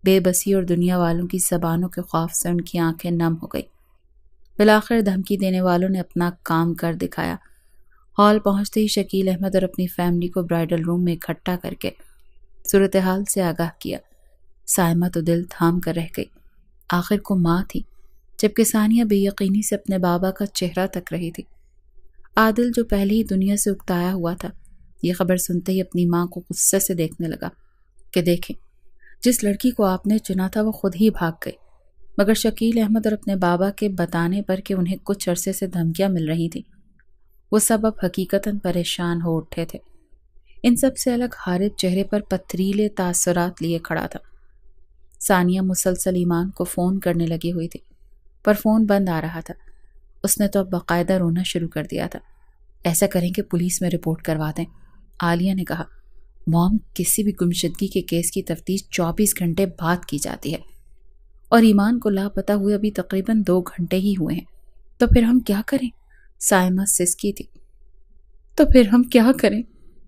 بے بسی اور دنیا والوں کی زبانوں کے خوف سے ان کی آنکھیں نم ہو گئی۔ بالآخر دھمکی دینے والوں نے اپنا کام کر دکھایا۔ ہال پہنچتے ہی شکیل احمد اور اپنی فیملی کو برائڈل روم میں اکٹھا کر کے صورتحال سے آگاہ کیا۔ سائمہ تو دل تھام کر رہ گئی، آخر کو ماں تھی، جبکہ ثانیہ بے یقینی سے اپنے بابا کا چہرہ تک رہی تھی۔ عادل جو پہلے ہی دنیا سے اکتایا ہوا تھا، یہ خبر سنتے ہی اپنی ماں کو غصے سے دیکھنے لگا کہ دیکھیں، جس لڑکی کو آپ نے چنا تھا وہ خود ہی بھاگ گئی، مگر شکیل احمد اور اپنے بابا کے بتانے پر کہ انہیں کچھ عرصے سے دھمکیاں مل رہی تھیں، وہ سب اب حقیقتاً پریشان ہو اٹھے تھے۔ ان سب سے الگ حارث چہرے پر پتھریلے تاثرات لیے کھڑا تھا۔ ثانیہ مسلسل ایمان کو فون کرنے لگی ہوئی تھی، پر فون بند آ رہا تھا۔ اس نے تو اب باقاعدہ رونا شروع کر دیا تھا۔ ایسا کریں کہ پولیس میں رپورٹ کروا دیں، عالیہ نے کہا۔ موم، کسی بھی گمشدگی کے کیس کی تفتیش 24 گھنٹے بعد کی جاتی ہے، اور ایمان کو لاپتہ ہوئے ابھی تقریباً 2 گھنٹے ہی ہوئے ہیں، تو پھر ہم کیا کریں؟ سائمہ سسکی تھی۔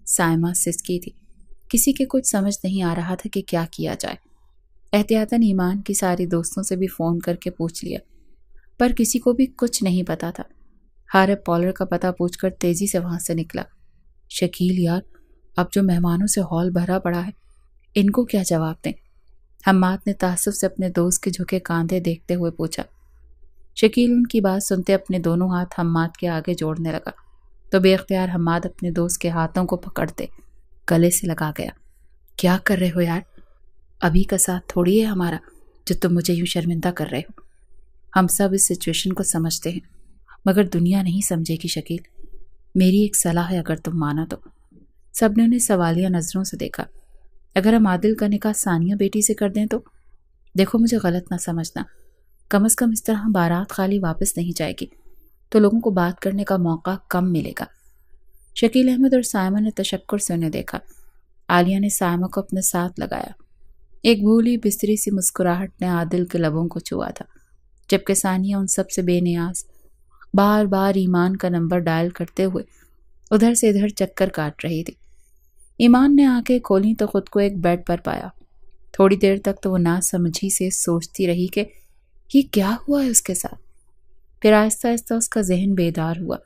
سائمہ سسکی تھی۔ کسی کے کچھ سمجھ نہیں آ رہا تھا کہ کیا کیا جائے۔ احتیاطاً ایمان کی ساری دوستوں سے بھی فون کر کے پوچھ لیا، پر کسی کو بھی کچھ نہیں پتا تھا۔ حارث پارلر کا پتہ پوچھ کر تیزی سے وہاں سے نکلا۔ شکیل یار، اب جو مہمانوں سے ہال بھرا پڑا ہے، ان کو کیا جواب دیں؟ حماد نے تعصب سے اپنے دوست کے جھکے کاندھے دیکھتے ہوئے پوچھا۔ شکیل ان کی بات سنتے اپنے دونوں ہاتھ حماد کے آگے جوڑنے لگا تو بے اختیار حماد اپنے دوست کے ہاتھوں کو پکڑتے گلے سے لگا گیا۔ کیا کر رہے ہو یار؟ ابھی کا ساتھ تھوڑی ہے ہمارا جو تم مجھے یوں شرمندہ کر رہے ہو۔ ہم سب اس سچویشن کو سمجھتے ہیں، مگر دنیا نہیں سمجھے گی شکیل۔ میری ایک صلاح ہے، اگر تم مانا تو۔ سب نے انہیں سوالیہ نظروں سے دیکھا۔ اگر ہم عادل کا نکاح ثانیہ بیٹی سے کر دیں تو؟ دیکھو، مجھے غلط نہ سمجھنا، کم از کم اس طرح بارات خالی واپس نہیں جائے گی، تو لوگوں کو بات کرنے کا موقع کم ملے گا۔ شکیل احمد اور سائمہ نے تشکر سے انہیں دیکھا۔ عالیہ نے سائمہ کو اپنے ساتھ لگایا۔ ایک بھولی بستری سی مسکراہٹ نے عادل کے لبوں کو چھوا تھا، جبکہ ثانیہ ان سب سے بے نیاز بار بار ایمان کا نمبر ڈائل کرتے ہوئے ادھر سے ادھر چکر کاٹ رہی تھی۔ ایمان نے آنکھیں کھولیں تو خود کو ایک بیڈ پر پایا۔ تھوڑی دیر تک تو وہ نہ سمجھی سے سوچتی رہی کہ یہ کیا ہوا ہے اس کے ساتھ۔ پھر آہستہ آہستہ اس کا ذہن بیدار ہوا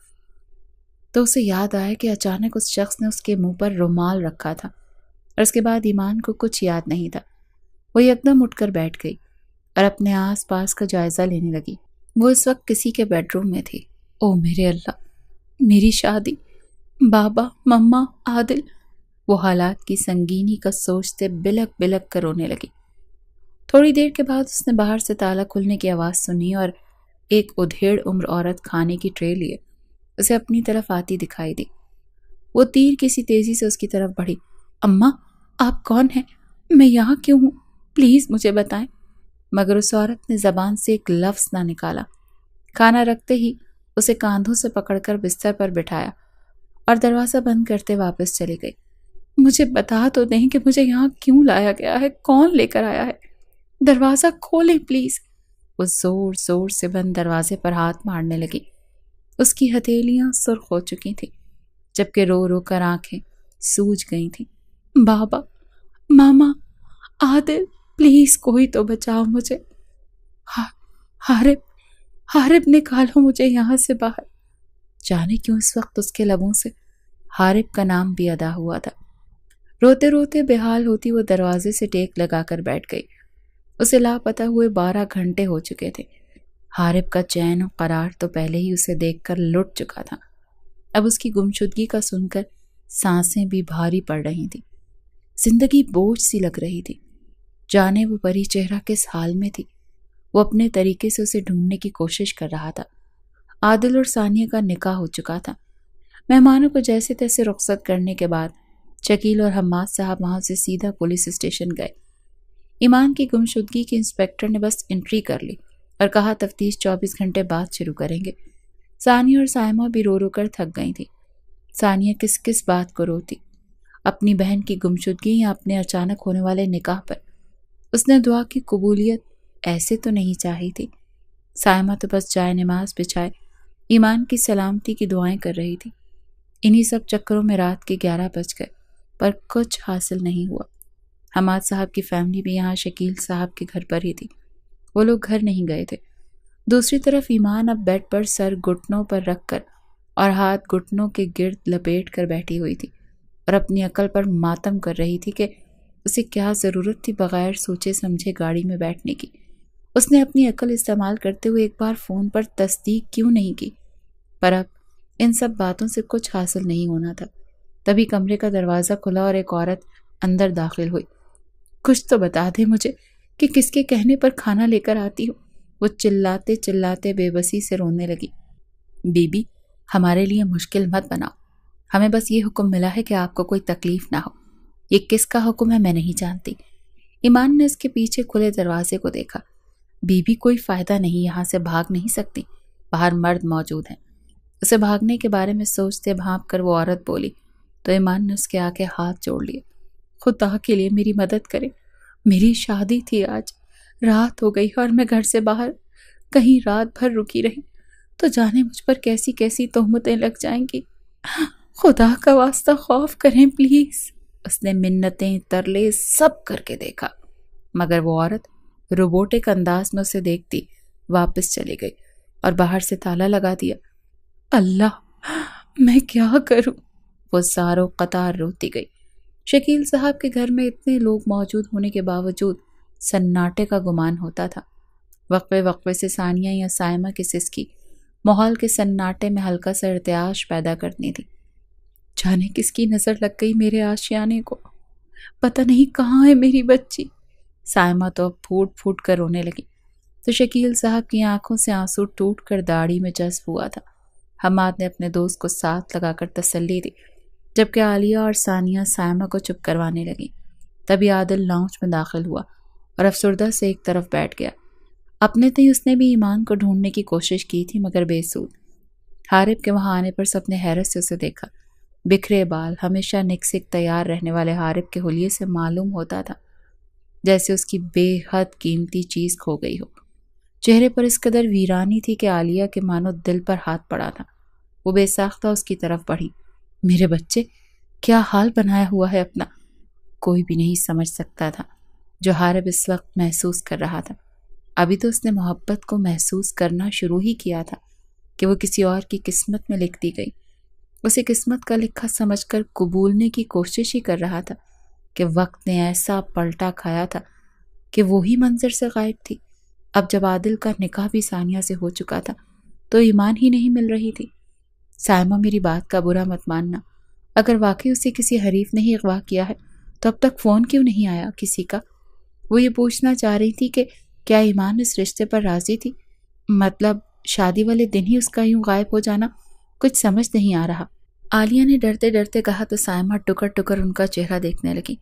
تو اسے یاد آیا کہ اچانک اس شخص نے اس کے منہ پر رومال رکھا تھا، اور اس کے بعد ایمان کو کچھ یاد نہیں تھا۔ وہ یکدم اٹھ کر بیٹھ گئی اور اپنے آس پاس کا جائزہ لینے لگی۔ وہ اس وقت کسی کے بیڈ روم میں تھی۔ او میرے اللہ، میری شادی، بابا، مما، عادل۔ وہ حالات کی سنگینی کا سوچتے بلک بلک کر رونے لگی۔ تھوڑی دیر کے بعد اس نے باہر سے تالا کھلنے کی آواز سنی اور ایک ادھیڑ عمر عورت کھانے کی ٹرے لیے اسے اپنی طرف آتی دکھائی دی۔ وہ تیر کسی تیزی سے اس کی طرف بڑھی۔ اماں، آپ کون ہیں؟ میں یہاں کیوں ہوں؟ پلیز مجھے بتائیں۔ مگر اس عورت نے زبان سے ایک لفظ نہ نکالا۔ کھانا رکھتے ہی اسے کاندھوں سے پکڑ کر بستر پر بٹھایا اور دروازہ بند کرتے واپس چلی گئی۔ مجھے بتا تو دیں کہ مجھے یہاں کیوں لایا گیا ہے، کون لے کر آیا ہے؟ دروازہ کھولیں پلیز۔ وہ زور زور سے بند دروازے پر ہاتھ مارنے لگی۔ اس کی ہتھیلیاں سرخ ہو چکی تھیں، جبکہ رو رو کر آنکھیں سوج گئی تھیں۔ بابا، ماما، عادل، پلیز کوئی تو بچاؤ مجھے۔ حارب، حارب نکالو مجھے یہاں سے باہر۔ جانے کیوں اس وقت اس کے لبوں سے حارب کا نام بھی ادا ہوا تھا۔ روتے روتے بے حال ہوتی وہ دروازے سے ٹیک لگا کر بیٹھ گئی۔ اسے لاپتہ ہوئے 12 گھنٹے ہو چکے تھے۔ حارب کا چین و قرار تو پہلے ہی اسے دیکھ کر لٹ چکا تھا، اب اس کی گمشدگی کا سن کر سانسیں بھی بھاری پڑ رہی تھیں۔ زندگی بوجھ سی لگ رہی تھی۔ جانے وہ پری چہرہ کس حال میں تھی۔ وہ اپنے طریقے سے اسے ڈھونڈنے کی کوشش کر رہا تھا۔ عادل اور ثانیہ کا نکاح ہو چکا تھا۔ مہمانوں کو جیسے تیسے رخصت کرنے کے بعد شکیل اور حماد صاحب وہاں سے سیدھا پولیس اسٹیشن گئے۔ ایمان کی گمشدگی کی انسپکٹر نے بس انٹری کر لی اور کہا تفتیش 24 گھنٹے بعد شروع کریں گے۔ ثانیہ اور سائمہ بھی رو رو کر تھک گئی تھیں۔ ثانیہ کس کس بات کو روتی، اپنی بہن کی گمشدگی یا اپنے اچانک ہونے والے نکاح پر؟ اس نے دعا کی قبولیت ایسے تو نہیں چاہی تھی۔ سائمہ تو بس جائے نماز بچھائے ایمان کی سلامتی کی دعائیں کر رہی تھی۔ انہی سب چکروں میں رات کے 11 بج گئے، پر کچھ حاصل نہیں ہوا۔ حماد صاحب کی فیملی بھی یہاں شکیل صاحب کے گھر پر ہی تھی، وہ لوگ گھر نہیں گئے تھے۔ دوسری طرف ایمان اب بیڈ پر سر گھٹنوں پر رکھ کر اور ہاتھ گھٹنوں کے گرد لپیٹ کر بیٹھی ہوئی تھی اور اپنی عقل پر ماتم کر رہی تھی کہ اسے کیا ضرورت تھی بغیر سوچے سمجھے گاڑی میں بیٹھنے کی۔ اس نے اپنی عقل استعمال کرتے ہوئے ایک بار فون پر تصدیق کیوں نہیں کی؟ پر اب ان سب باتوں سے کچھ حاصل نہیں ہونا تھا۔ تبھی کمرے کا دروازہ کھلا اور ایک عورت اندر داخل ہوئی۔ کچھ تو بتا دے مجھے کہ کس کے کہنے پر کھانا لے کر آتی ہو؟ وہ چلاتے چلاتے بے بسی سے رونے لگی۔ بی بی، ہمارے لیے مشکل مت بناؤ، ہمیں بس یہ حکم ملا ہے کہ آپ کو کوئی تکلیف نہ ہو۔ یہ کس کا حکم ہے میں نہیں جانتی۔ ایمان نے اس کے پیچھے کھلے دروازے کو دیکھا۔ بی بی، کوئی فائدہ نہیں، یہاں سے بھاگ نہیں سکتی، باہر مرد موجود ہیں۔ اسے بھاگنے کے بارے میں سوچتے بھانپ کر وہ عورت بولی تو ایمان نے اس کے آگے ہاتھ جوڑ لیے۔ خدا کے لیے میری مدد کرے، میری شادی تھی آج، رات ہو گئی اور میں گھر سے باہر کہیں رات بھر رکی رہی تو جانے مجھ پر کیسی کیسی تہمتیں لگ جائیں گی۔ خدا کا واسطہ خوف کریں پلیز۔ اس نے منتیں ترلے سب کر کے دیکھا، مگر وہ عورت روبوٹک انداز میں اسے دیکھتی واپس چلی گئی اور باہر سے تالا لگا دیا۔ اللہ، میں کیا کروں؟ وہ زاروں قطار روتی گئی۔ شکیل صاحب کے گھر میں اتنے لوگ موجود ہونے کے باوجود سناٹے کا گمان ہوتا تھا۔ وقفے وقفے سے ثانیہ یا سائمہ کی سسکی ماحول کے سناٹے میں ہلکا سا ارتعاش پیدا کرتی تھی۔ جانے کس کی نظر لگ گئی میرے آشیانے کو، پتہ نہیں کہاں ہے میری بچی۔ سائمہ تو اب پھوٹ پھوٹ کر رونے لگی تو شکیل صاحب کی آنکھوں سے آنسو ٹوٹ کر داڑھی میں جذب ہوا تھا۔ حماد نے اپنے دوست کو ساتھ لگا کر تسلی دی، جبکہ عالیہ اور ثانیہ سائمہ کو چپ کروانے لگی۔ تبھی عادل لاؤنج میں داخل ہوا اور افسردہ سے ایک طرف بیٹھ گیا۔ اپنے تئیں اس نے بھی ایمان کو ڈھونڈنے کی کوشش کی تھی مگر بے سود۔ حارب کے وہاں آنے پر سب نے حیرت سے اسے دیکھا۔ بکھرے بال، ہمیشہ نکسک تیار رہنے والے حارب کے حلیے سے معلوم ہوتا تھا جیسے اس کی بے حد قیمتی چیز کھو گئی ہو۔ چہرے پر اس قدر ویرانی تھی کہ عالیہ کے مانو دل پر ہاتھ پڑا تھا۔ وہ بے ساختہ اس کی طرف بڑھی۔ میرے بچے، کیا حال بنایا ہوا ہے اپنا؟ کوئی بھی نہیں سمجھ سکتا تھا جو حارب اس وقت محسوس کر رہا تھا۔ ابھی تو اس نے محبت کو محسوس کرنا شروع ہی کیا تھا کہ وہ کسی اور کی قسمت میں لکھ دی گئی۔ اسے قسمت کا لکھا سمجھ کر قبولنے کی کوشش ہی کر رہا تھا کہ وقت نے ایسا پلٹا کھایا تھا کہ وہی منظر سے غائب تھی۔ اب جب عادل کا نکاح بھی ثانیہ سے ہو چکا تھا تو ایمان ہی نہیں مل رہی تھی۔ سائمہ، میری بات کا برا مت ماننا، اگر واقعی اسے کسی حریف نے ہی اغوا کیا ہے تو اب تک فون کیوں نہیں آیا کسی کا؟ وہ یہ پوچھنا چاہ رہی تھی کہ کیا ایمان اس رشتے پر راضی تھی؟ مطلب شادی والے دن ہی اس کا یوں غائب ہو جانا کچھ سمجھ نہیں آ رہا۔ عالیہ نے ڈرتے ڈرتے کہا تو سائمہ ٹکر ٹکر ان کا چہرہ دیکھنے لگی۔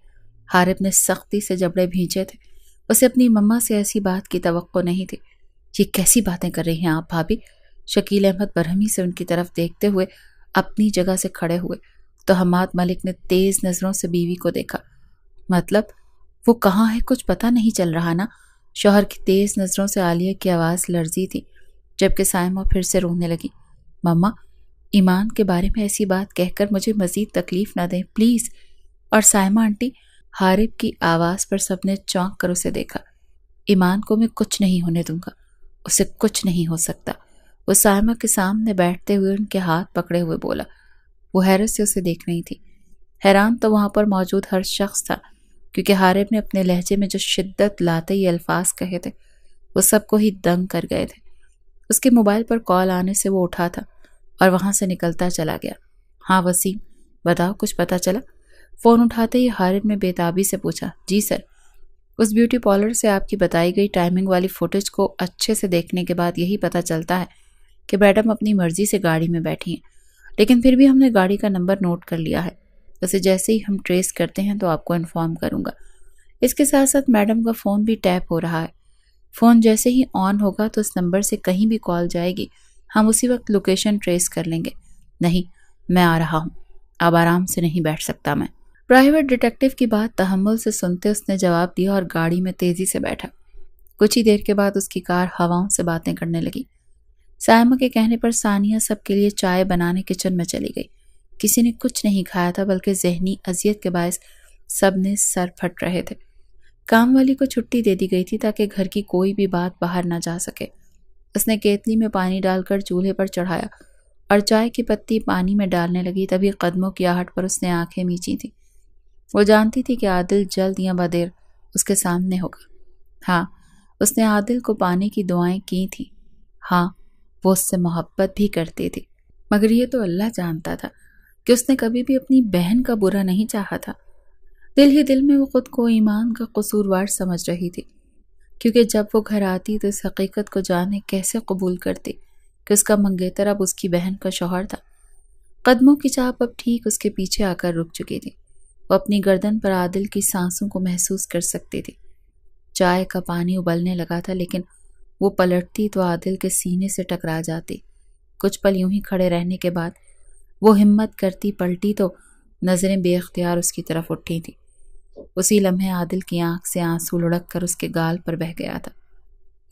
حارب نے سختی سے جبڑے بھینچے تھے۔ اسے اپنی مما سے ایسی بات کی توقع نہیں تھی۔ یہ کیسی باتیں کر رہی ہیں آپ بھابھی؟ شکیل احمد برہمی سے ان کی طرف دیکھتے ہوئے اپنی جگہ سے کھڑے ہوئے تو حماد ملک نے تیز نظروں سے بیوی کو دیکھا۔ مطلب وہ کہاں ہے کچھ پتہ نہیں چل رہا نا؟ شوہر کی تیز نظروں سے عالیہ کی آواز لرزی تھی، جبکہ سائمہ پھر سے رونے لگی۔ مما، ایمان کے بارے میں ایسی بات کہہ کر مجھے مزید تکلیف نہ دیں پلیز۔ اور سائمہ آنٹی، حارب کی آواز پر سب نے چونک کر اسے دیکھا۔ ایمان کو میں کچھ نہیں ہونے دوں گا، اسے کچھ نہیں ہو سکتا، وہ سائمہ کے سامنے بیٹھتے ہوئے ان کے ہاتھ پکڑے ہوئے بولا۔ وہ حیرت سے اسے دیکھ رہی تھی۔ حیران تو وہاں پر موجود ہر شخص تھا، کیونکہ حارب نے اپنے لہجے میں جو شدت لاتے ہی الفاظ کہے تھے وہ سب کو ہی دنگ کر گئے تھے۔ اس کے موبائل پر کال آنے سے وہ اٹھا تھا اور وہاں سے نکلتا چلا گیا۔ ہاں وسیم، بتاؤ، کچھ پتہ چلا؟ فون اٹھاتے ہی حارب نے بےتابی سے پوچھا۔ جی سر، اس بیوٹی پارلر سے آپ کی بتائی گئی ٹائمنگ والی فوٹیج کو اچھے سے دیکھنے کے بعد یہی پتہ چلتا ہے کہ میڈم اپنی مرضی سے گاڑی میں بیٹھی ہیں، لیکن پھر بھی ہم نے گاڑی کا نمبر نوٹ کر لیا ہے۔ اسے جیسے ہی ہم ٹریس کرتے ہیں تو آپ کو انفارم کروں گا۔ اس کے ساتھ ساتھ میڈم کا فون بھی ٹیپ ہو رہا ہے۔ فون جیسے ہی آن ہوگا تو اس نمبر سے کہیں بھی کال جائے گی، ہم اسی وقت لوکیشن ٹریس کر لیں گے۔ نہیں، میں آ رہا ہوں، اب آرام سے نہیں بیٹھ سکتا میں۔ پرائیویٹ ڈیٹیکٹیو کی بات تحمل سے سنتے اس نے جواب دیا اور گاڑی میں تیزی سے بیٹھا۔ کچھ ہی دیر کے بعد اس کی کار ہواؤں سے باتیں کرنے لگی۔ سائمہ کے کہنے پر ثانیہ سب کے لیے چائے بنانے کچن میں چلی گئی۔ کسی نے کچھ نہیں کھایا تھا، بلکہ ذہنی اذیت کے باعث سب نے سر پھٹ رہے تھے۔ کام والی کو چھٹی دے دی گئی تھی تاکہ گھر کی کوئی بھی بات باہر نہ جا سکے۔ اس نے کیتلی میں پانی ڈال کر چولہے پر چڑھایا اور چائے کی پتی پانی میں ڈالنے لگی، تبھی قدموں کی آہٹ پر اس نے آنکھیں میچی تھیں۔ وہ جانتی تھی کہ عادل جلد یا بدیر اس کے سامنے ہوگا۔ ہاں، اس نے عادل کو پانے کی دعائیں کی تھیں۔ ہاں، وہ اس سے محبت بھی کرتی تھی، مگر یہ تو اللہ جانتا تھا کہ اس نے کبھی بھی اپنی بہن کا برا نہیں چاہا تھا۔ دل ہی دل میں وہ خود کو ایمان کا قصوروار سمجھ رہی تھی، کیونکہ جب وہ گھر آتی تو اس حقیقت کو جانے کیسے قبول کرتی کہ اس کا منگیتر اب اس کی بہن کا شوہر تھا۔ قدموں کی چاپ اب ٹھیک اس کے پیچھے آ کر رک چکی تھی۔ وہ اپنی گردن پر عادل کی سانسوں کو محسوس کر سکتی تھی۔ چائے کا پانی ابلنے لگا تھا، لیکن وہ پلٹتی تو عادل کے سینے سے ٹکرا جاتی۔ کچھ پل یوں ہی کھڑے رہنے کے بعد وہ ہمت کرتی پلٹی تو نظریں بے اختیار اس کی طرف اٹھی تھیں۔ اسی لمحے عادل کی آنکھ سے آنسو لڑک کر اس کے گال پر بہہ گیا تھا۔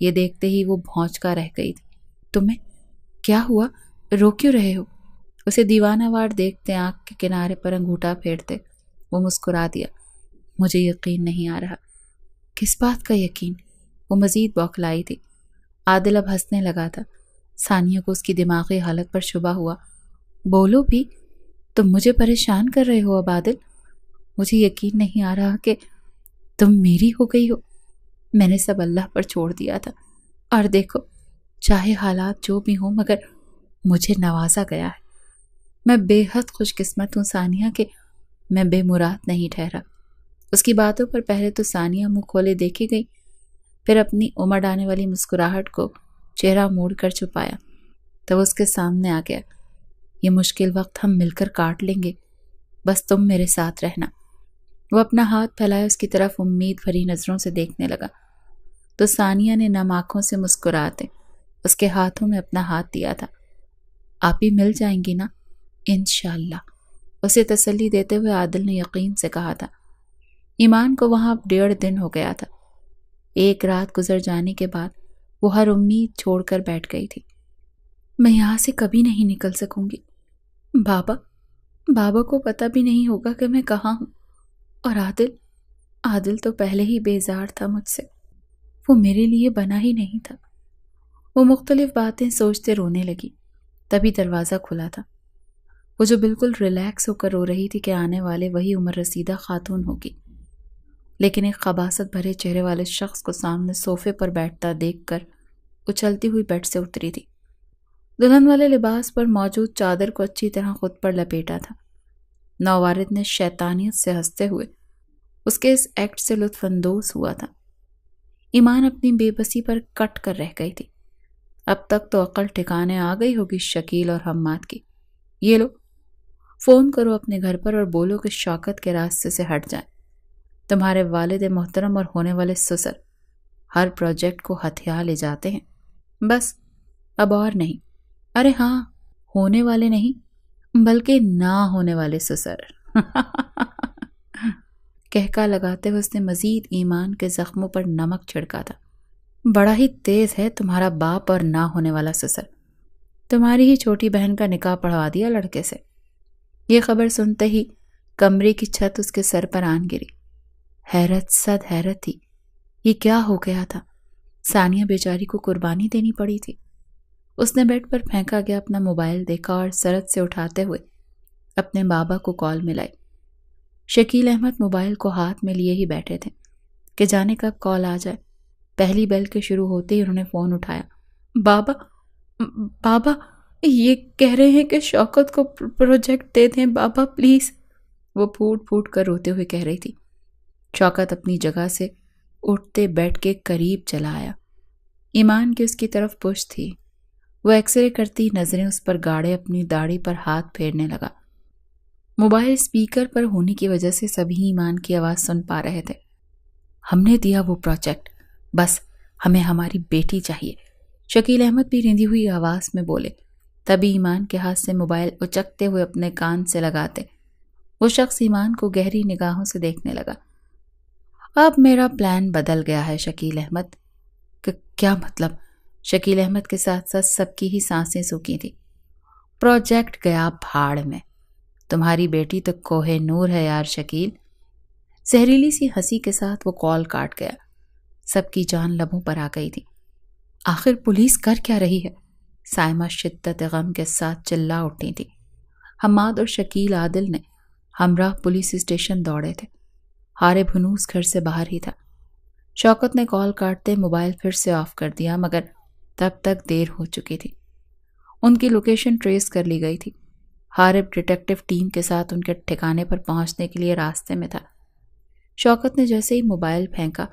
یہ دیکھتے ہی وہ بھونچکا رہ گئی تھی۔ تمہیں کیا ہوا؟ رو کیوں رہے ہو؟ اسے دیوانہ وار دیکھتے آنکھ کے کنارے پر انگوٹھا پھیرتے وہ مسکرا دیا۔ مجھے یقین نہیں آ رہا۔ کس بات کا یقین؟ وہ مزید بوکھلائی تھی۔ عادل اب ہنسنے لگا تھا۔ ثانیہ کو اس کی دماغی حالت پر شبہ ہوا۔ بولو بھی، تم مجھے پریشان کر رہے ہو اب عادل؟ مجھے یقین نہیں آ رہا کہ تم میری ہو گئی ہو۔ میں نے سب اللہ پر چھوڑ دیا تھا، اور دیکھو، چاہے حالات جو بھی ہوں مگر مجھے نوازا گیا ہے۔ میں بے حد خوش قسمت ہوں ثانیہ کہ میں بے مراد نہیں ٹھہرا۔ اس کی باتوں پر پہلے تو ثانیہ منہ کھولے دیکھی گئی، پھر اپنی امڑ آنے والی مسکراہٹ کو چہرہ موڑ کر چھپایا تو وہ اس کے سامنے آ گیا۔ یہ مشکل وقت ہم مل کر کاٹ لیں گے، بس تم میرے ساتھ رہنا۔ وہ اپنا ہاتھ پھیلائے اس کی طرف امید بھری نظروں سے دیکھنے لگا تو ثانیہ نے نم آنکھوں سے مسکراتے اس کے ہاتھوں میں اپنا ہاتھ دیا تھا۔ آپ ہی مل جائیں گی نا؟ انشاءاللہ، اسے تسلی دیتے ہوئے عادل نے یقین سے کہا تھا۔ ایمان کو وہاں اب 1.5 دن ہو گیا تھا۔ ایک رات گزر جانے کے بعد وہ ہر امید چھوڑ کر بیٹھ گئی تھی۔ میں یہاں سے کبھی نہیں نکل سکوں گی۔ بابا کو پتہ بھی نہیں ہوگا کہ میں کہاں ہوں۔ اور عادل تو پہلے ہی بیزار تھا مجھ سے، وہ میرے لیے بنا ہی نہیں تھا۔ وہ مختلف باتیں سوچتے رونے لگی۔ تبھی دروازہ کھلا تھا۔ وہ جو بالکل ریلیکس ہو کر رو رہی تھی کہ آنے والے وہی عمر رسیدہ خاتون ہوگی، لیکن ایک خباثت بھرے چہرے والے شخص کو سامنے صوفے پر بیٹھتا دیکھ کر اچھلتی ہوئی بیڈ سے اتری تھی۔ دلہن والے لباس پر موجود چادر کو اچھی طرح خود پر لپیٹا تھا۔ نووارد نے شیطانیت سے ہنستے ہوئے اس کے اس ایکٹ سے لطف اندوز ہوا تھا۔ ایمان اپنی بے بسی پر کٹ کر رہ گئی تھی۔ اب تک تو عقل ٹھکانے آ گئی ہوگی شکیل اور حماد کی۔ یہ لو، فون کرو اپنے گھر پر اور بولو کہ شوکت کے راستے سے ہٹ جائیں۔ تمہارے والد محترم اور ہونے والے سسر ہر پروجیکٹ کو ہتھیا لے جاتے ہیں، بس اب اور نہیں۔ ارے ہاں، ہونے والے نہیں بلکہ نہ ہونے والے سسر۔ کہکا لگاتے ہوئے اس نے مزید ایمان کے زخموں پر نمک چھڑکا تھا۔ بڑا ہی تیز ہے تمہارا باپ اور نہ ہونے والا سسر۔ تمہاری ہی چھوٹی بہن کا نکاح پڑھوا دیا لڑکے سے۔ یہ خبر سنتے ہی کمرے کی چھت اس کے سر پر آن گری۔ حیرت صد حیرت تھی، یہ کیا ہو گیا تھا؟ ثانیہ بیچاری کو قربانی دینی پڑی تھی۔ اس نے بیڈ پر پھینکا گیا اپنا موبائل دیکھا اور سرد سے اٹھاتے ہوئے اپنے بابا کو کال ملائی۔ شکیل احمد موبائل کو ہاتھ میں لیے ہی بیٹھے تھے کہ جانے کب کال آ جائے۔ پہلی بیل کے شروع ہوتے ہی انہوں نے فون اٹھایا۔ بابا بابا یہ کہہ رہے ہیں کہ شوکت کو پروجیکٹ دے دیں بابا پلیز، وہ پھوٹ پھوٹ کر روتے ہوئے کہہ رہی تھی۔ شوکت اپنی جگہ سے اٹھتے بیڈ کے قریب چلا آیا۔ ایمان کی اس کی طرف پشت تھی۔ وہ ایکس رے کرتی نظریں اس پر گاڑے اپنی داڑھی پر ہاتھ پھیرنے لگا۔ موبائل اسپیکر پر ہونے کی وجہ سے سبھی ایمان کی آواز سن پا رہے تھے۔ ہم نے دیا وہ پروجیکٹ، بس ہمیں ہماری بیٹی چاہیے، شکیل احمد بھی رندی ہوئی آواز میں بولے۔ تبھی ایمان کے ہاتھ سے موبائل اچکتے ہوئے اپنے کان سے لگاتے وہ شخص ایمان کو گہری نگاہوں سے دیکھنے لگا۔ اب میرا پلان بدل گیا ہے شکیل احمد۔ کیا مطلب؟ شکیل احمد کے ساتھ ساتھ سب کی ہی سانسیں سوکھی تھی۔ پروجیکٹ گیا بھاڑ میں، تمہاری بیٹی تو کوہ نور ہے یار شکیل۔ زہریلی سی ہنسی کے ساتھ وہ کال کاٹ گیا۔ سب کی جان لبوں پر آ گئی تھی۔ آخر پولیس کر کیا رہی ہے؟ سائمہ شدت غم کے ساتھ چلا اٹھی تھی۔ حماد اور شکیل عادل نے ہمراہ پولیس اسٹیشن دوڑے تھے۔ حارب ہنوس گھر سے باہر ہی تھا۔ شوکت نے کال کاٹتے موبائل پھر سے آف کر دیا، مگر تب تک دیر ہو چکی تھی۔ ان کی لوکیشن ٹریس کر لی گئی تھی۔ حارب ڈیٹیکٹیو ٹیم کے ساتھ ان کے ٹھکانے پر پہنچنے کے لیے راستے میں تھا۔ شوکت نے جیسے ہی موبائل پھینکا،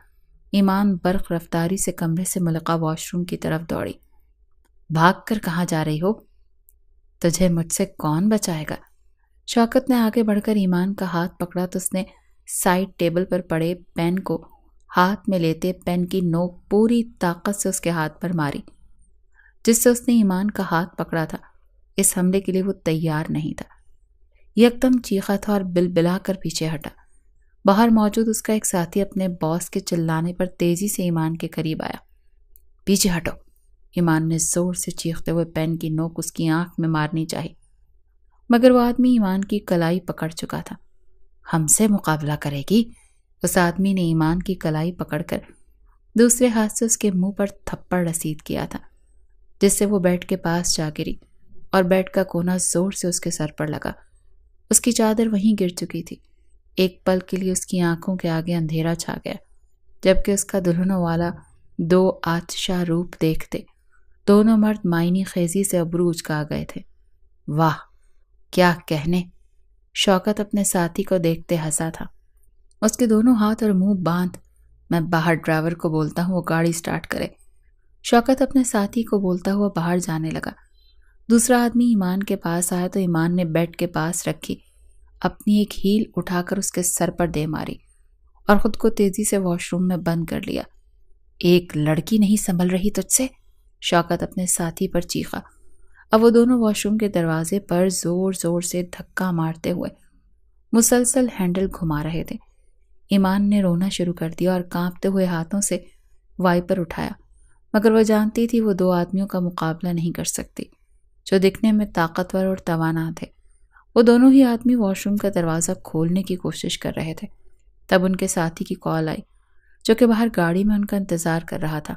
ایمان برق رفتاری سے کمرے سے ملکہ واش روم کی طرف دوڑی۔ بھاگ کر کہاں جا رہی ہو؟ تجھے مجھ سے کون بچائے گا؟ شوکت نے آگے بڑھ کر ایمان کا ہاتھ پکڑا تو اس نے سائڈ ٹیبل پر پڑے پین کو ہاتھ میں لیتے پین کی نوک پوری طاقت سے اس کے ہاتھ پر ماری۔ جس سے اس نے ایمان کا ہاتھ پکڑا تھا، اس حملے کے لیے وہ تیار نہیں تھا۔ یکدم چیخا تھا اور بلبلا کر پیچھے ہٹا۔ باہر موجود اس کا ایک ساتھی اپنے باس کے چلانے پر تیزی سے ایمان کے قریب آیا۔ پیچھے ہٹو، ایمان نے زور سے چیختے ہوئے پین کی نوک اس کی آنکھ میں مارنی چاہی، مگر وہ آدمی ایمان کی کلائی پکڑ چکا تھا۔ ہم سے مقابلہ کرے گی؟ اس آدمی نے ایمان کی کلائی پکڑ کر دوسرے ہاتھ سے اس کے منہ پر تھپڑ رسید کیا تھا، جس سے وہ بیڈ کے پاس جا گری اور بیڈ کا کونا زور سے اس کے سر پر لگا۔ اس کی چادر وہیں گر چکی تھی۔ ایک پل کے لیے اس کی آنکھوں کے آگے اندھیرا چھا گیا، جبکہ اس کا دلہنوں والا دو آتشا روپ دیکھتے دونوں مرد معنی خیزی سے ابرو اچکا گئے تھے۔ واہ کیا کہنے! شوکت اپنے ساتھی کو دیکھتے ہنسا تھا۔ اس کے دونوں ہاتھ اور منہ باندھ، میں باہر ڈرائیور کو بولتا ہوں وہ گاڑی سٹارٹ کرے۔ شوکت اپنے ساتھی کو بولتا ہوا باہر جانے لگا۔ دوسرا آدمی ایمان کے پاس آیا تو ایمان نے بیڈ کے پاس رکھی اپنی ایک ہیل اٹھا کر اس کے سر پر دے ماری اور خود کو تیزی سے واش روم میں بند کر لیا۔ ایک لڑکی نہیں سنبھل رہی تجھ سے؟ شوکت اپنے ساتھی پر چیخا۔ اب وہ دونوں واش روم کے دروازے پر زور زور سے دھکا مارتے ہوئے مسلسل ہینڈل گھما رہے تھے۔ ایمان نے رونا شروع کر دیا اور کانپتے ہوئے ہاتھوں سے وائپر اٹھایا، مگر وہ جانتی تھی وہ دو آدمیوں کا مقابلہ نہیں کر سکتی جو دکھنے میں طاقتور اور توانا تھے۔ وہ دونوں ہی آدمی واش روم کا دروازہ کھولنے کی کوشش کر رہے تھے۔ تب ان کے ساتھی کی کال آئی جو کہ باہر گاڑی میں ان کا انتظار کر رہا تھا۔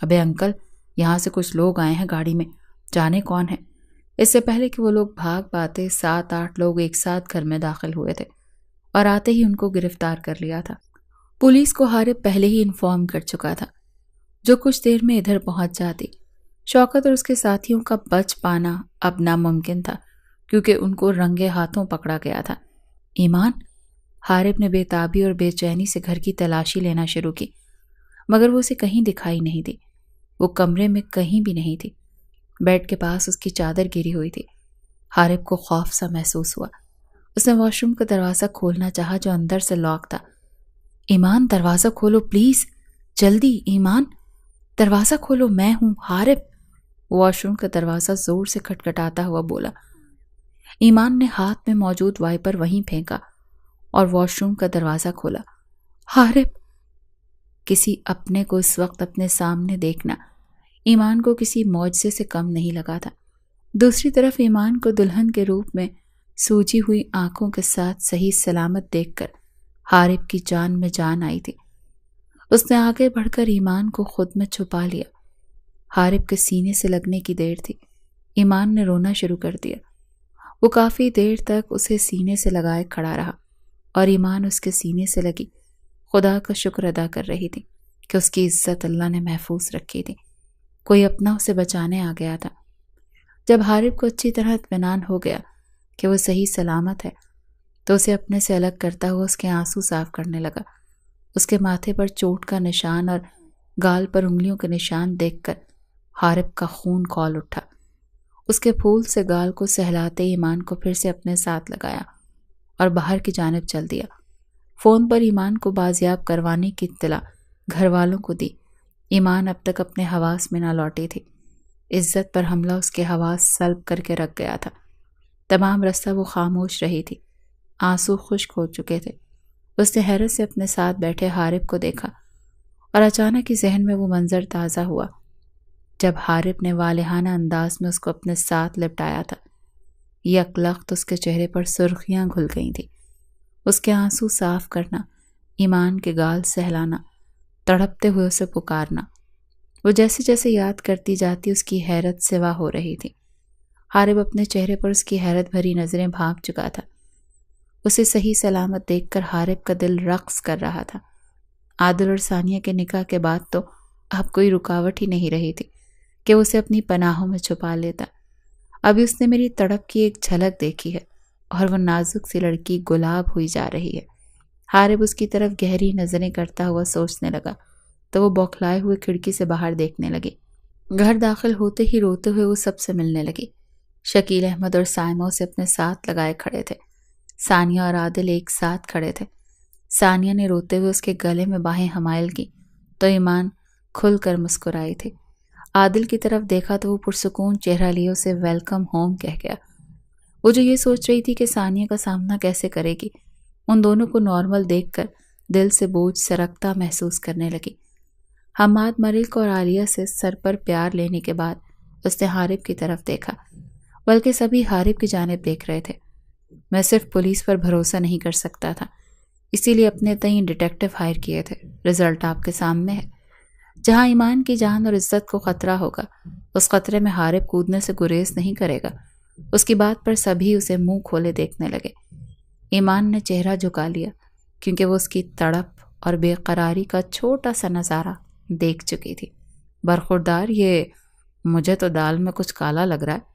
ابے انکل، یہاں سے کچھ لوگ آئے ہیں گاڑی میں، جانے کون ہے؟ اس سے پہلے کہ وہ لوگ بھاگ پاتے 7-8 لوگ ایک ساتھ گھر میں داخل ہوئے تھے اور آتے ہی ان کو گرفتار کر لیا تھا۔ پولیس کو حارب پہلے ہی انفارم کر چکا تھا، جو کچھ دیر میں ادھر پہنچ جاتی۔ شوکت اور اس کے ساتھیوں کا بچ پانا اب ناممکن تھا کیونکہ ان کو رنگے ہاتھوں پکڑا گیا تھا۔ ایمان؟ حارب نے بے تابی اور بے چینی سے گھر کی تلاشی لینا شروع کی، مگر وہ اسے کہیں دکھائی نہیں دی۔ وہ کمرے میں کہیں بھی نہیں تھی۔ بیڈ کے پاس اس کی چادر گری ہوئی تھی۔ حارب کو خوف سا محسوس ہوا۔ اس نے واش روم کا دروازہ کھولنا چاہا جو اندر سے لاک تھا۔ ایمان دروازہ کھولو پلیز، جلدی ایمان دروازہ کھولو، میں ہوں حارب، واش روم کا دروازہ زور سے کھٹکھٹاتا ہوا بولا۔ ایمان نے ہاتھ میں موجود وائپر وہیں پھینکا اور واش روم کا دروازہ کھولا۔ حارب! کسی اپنے کو اس وقت اپنے سامنے دیکھنا ایمان کو کسی معجزے سے کم نہیں لگا تھا۔ دوسری طرف ایمان کو دلہن کے روپ میں سوجی ہوئی آنکھوں کے ساتھ صحیح سلامت دیکھ کر حارب کی جان میں جان آئی تھی۔ اس نے آگے بڑھ کر ایمان کو خود میں چھپا لیا۔ حارب کے سینے سے لگنے کی دیر تھی۔ ایمان نے رونا شروع کر دیا۔ وہ کافی دیر تک اسے سینے سے لگائے کھڑا رہا اور ایمان اس کے سینے سے لگی خدا کا شکر ادا کر رہی تھی کہ اس کی عزت اللہ نے محفوظ رکھی تھی۔ کوئی اپنا اسے بچانے آ گیا تھا۔ جب حارب کو اچھی طرح اطمینان ہو گیا کہ وہ صحیح سلامت ہے تو اسے اپنے سے الگ کرتا ہوا اس کے آنسو صاف کرنے لگا۔ اس کے ماتھے پر چوٹ کا نشان اور گال پر انگلیوں کے نشان دیکھ کر حارب کا خون کھول اٹھا۔ اس کے پھول سے گال کو سہلاتے ایمان کو پھر سے اپنے ساتھ لگایا اور باہر کی جانب چل دیا۔ فون پر ایمان کو بازیاب کروانے کی اطلاع گھر والوں کو دی۔ ایمان اب تک اپنے حواس میں نہ لوٹی تھی۔ عزت پر حملہ اس کے حواس سلب کر کے رکھ گیا تھا۔ تمام رستہ وہ خاموش رہی تھی۔ آنسو خشک ہو چکے تھے۔ اس نے حیرت سے اپنے ساتھ بیٹھے حارب کو دیکھا اور اچانک ہی ذہن میں وہ منظر تازہ ہوا جب حارب نے والہانہ انداز میں اس کو اپنے ساتھ لپٹایا تھا۔ یک لخت اس کے چہرے پر سرخیاں گھل گئی تھیں۔ اس کے آنسو صاف کرنا، ایمان کے گال سہلانا، تڑپتے ہوئے اسے پکارنا، وہ جیسے جیسے یاد کرتی جاتی اس کی حیرت سوا ہو رہی تھی۔ حارب اپنے چہرے پر اس کی حیرت بھری نظریں بھانپ چکا تھا۔ اسے صحیح سلامت دیکھ کر حارب کا دل رقص کر رہا تھا۔ عادل اور ثانیہ کے نکاح کے بعد تو اب کوئی رکاوٹ ہی نہیں رہی تھی کہ اسے اپنی پناہوں میں چھپا لیتا۔ ابھی اس نے میری تڑپ کی ایک جھلک دیکھی ہے اور وہ نازک سی لڑکی گلاب ہوئی جا رہی ہے۔ حارب اس کی طرف گہری نظریں کرتا ہوا سوچنے لگا تو وہ بوکھلائے ہوئے کھڑکی سے باہر دیکھنے لگی۔ گھر داخل ہوتے ہی روتے ہوئے وہ سب سے ملنے لگی۔ شکیل احمد اور سائمہ اسے اپنے ساتھ لگائے کھڑے تھے۔ ثانیہ اور عادل ایک ساتھ کھڑے تھے۔ ثانیہ نے روتے ہوئے اس کے گلے میں باہیں حمائل کی تو ایمان کھل کر مسکرائی تھی۔ عادل کی طرف دیکھا تو وہ پرسکون چہرہ لیے اسے ویلکم ہوم کہہ گیا۔ وہ جو یہ سوچ رہی تھی کہ ثانیہ کا سامنا کیسے کرے گی، ان دونوں کو نارمل دیکھ کر دل سے بوجھ سرکتا محسوس کرنے لگی۔ حماد ملک اور عالیہ سے سر پر پیار لینے کے بعد اس نے حارب کی طرف دیکھا، بلکہ سبھی حارب کی جانب دیکھ رہے تھے۔ میں صرف پولیس پر بھروسہ نہیں کر سکتا تھا، اسی لیے اپنے تئیں ڈیٹیکٹیو ہائر کیے تھے۔ رزلٹ آپ کے سامنے ہے۔ جہاں ایمان کی جان اور عزت کو خطرہ ہوگا، اس خطرے میں حارب کودنے سے گریز نہیں کرے گا۔ اس کی بات پر سبھی اسے منہ کھولے دیکھنے لگے۔ ایمان نے چہرہ جھکا لیا کیونکہ وہ اس کی تڑپ اور بے قراری کا چھوٹا سا نظارہ دیکھ چکی تھی۔ برخوردار، یہ مجھے تو دال میں کچھ کالا لگ رہا ہے،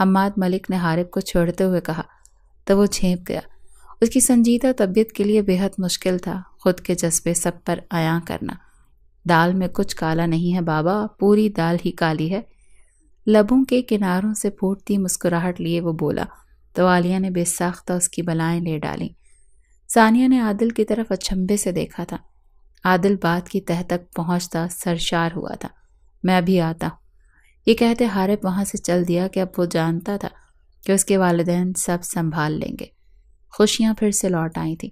حماد ملک نے حارب کو چھیڑتے ہوئے کہا تو وہ جھینپ گیا۔ اس کی سنجیدہ طبیعت کے لیے بے حد مشکل تھا خود کے جذبے سب پر عیاں کرنا۔ دال میں کچھ کالا نہیں ہے بابا، پوری دال ہی کالی ہے۔ لبوں کے کناروں سے پھوٹتی مسکراہٹ لیے وہ بولا تو عالیہ نے بے ساختہ اس کی بلائیں لے ڈالیں۔ ثانیہ نے عادل کی طرف اچنبھے سے دیکھا تھا۔ عادل بات کی تہ تک پہنچتا سرشار ہوا تھا۔ میں ابھی آتا ہوں، یہ کہتے حارب وہاں سے چل دیا کہ اب وہ جانتا تھا کہ اس کے والدین سب سنبھال لیں گے۔ خوشیاں پھر سے لوٹ آئی تھیں۔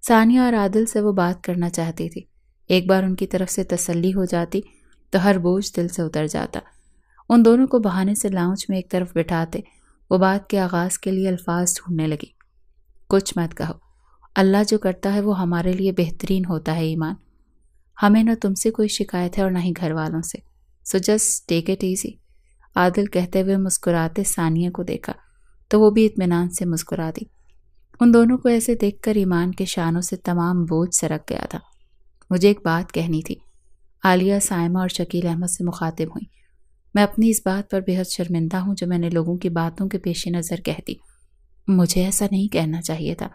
ثانیہ اور عادل سے وہ بات کرنا چاہتی تھی۔ ایک بار ان کی طرف سے تسلی ہو جاتی تو ہر بوجھ دل سے اتر جاتا۔ ان دونوں کو بہانے سے لاؤنج میں ایک طرف بٹھاتے وہ بات کے آغاز کے لیے الفاظ ڈھونڈنے لگی۔ کچھ مت کہو، اللہ جو کرتا ہے وہ ہمارے لیے بہترین ہوتا ہے ایمان۔ ہمیں نہ تم سے کوئی شکایت ہے اور نہ ہی گھر والوں سے، so just take it easy. Adil کہتے ہوئے مسکراتے ثانیہ کو دیکھا تو وہ بھی اطمینان سے مسکرا دی۔ ان دونوں کو ایسے دیکھ کر ایمان کے شانوں سے تمام بوجھ سرک گیا تھا۔ مجھے ایک بات کہنی تھی۔ عالیہ سائمہ اور شکیل احمد سے مخاطب ہوئی۔ میں اپنی اس بات پر بے حد شرمندہ ہوں جو میں نے لوگوں کی باتوں کے پیش نظر کہہ دی۔ مجھے ایسا نہیں کہنا چاہیے تھا،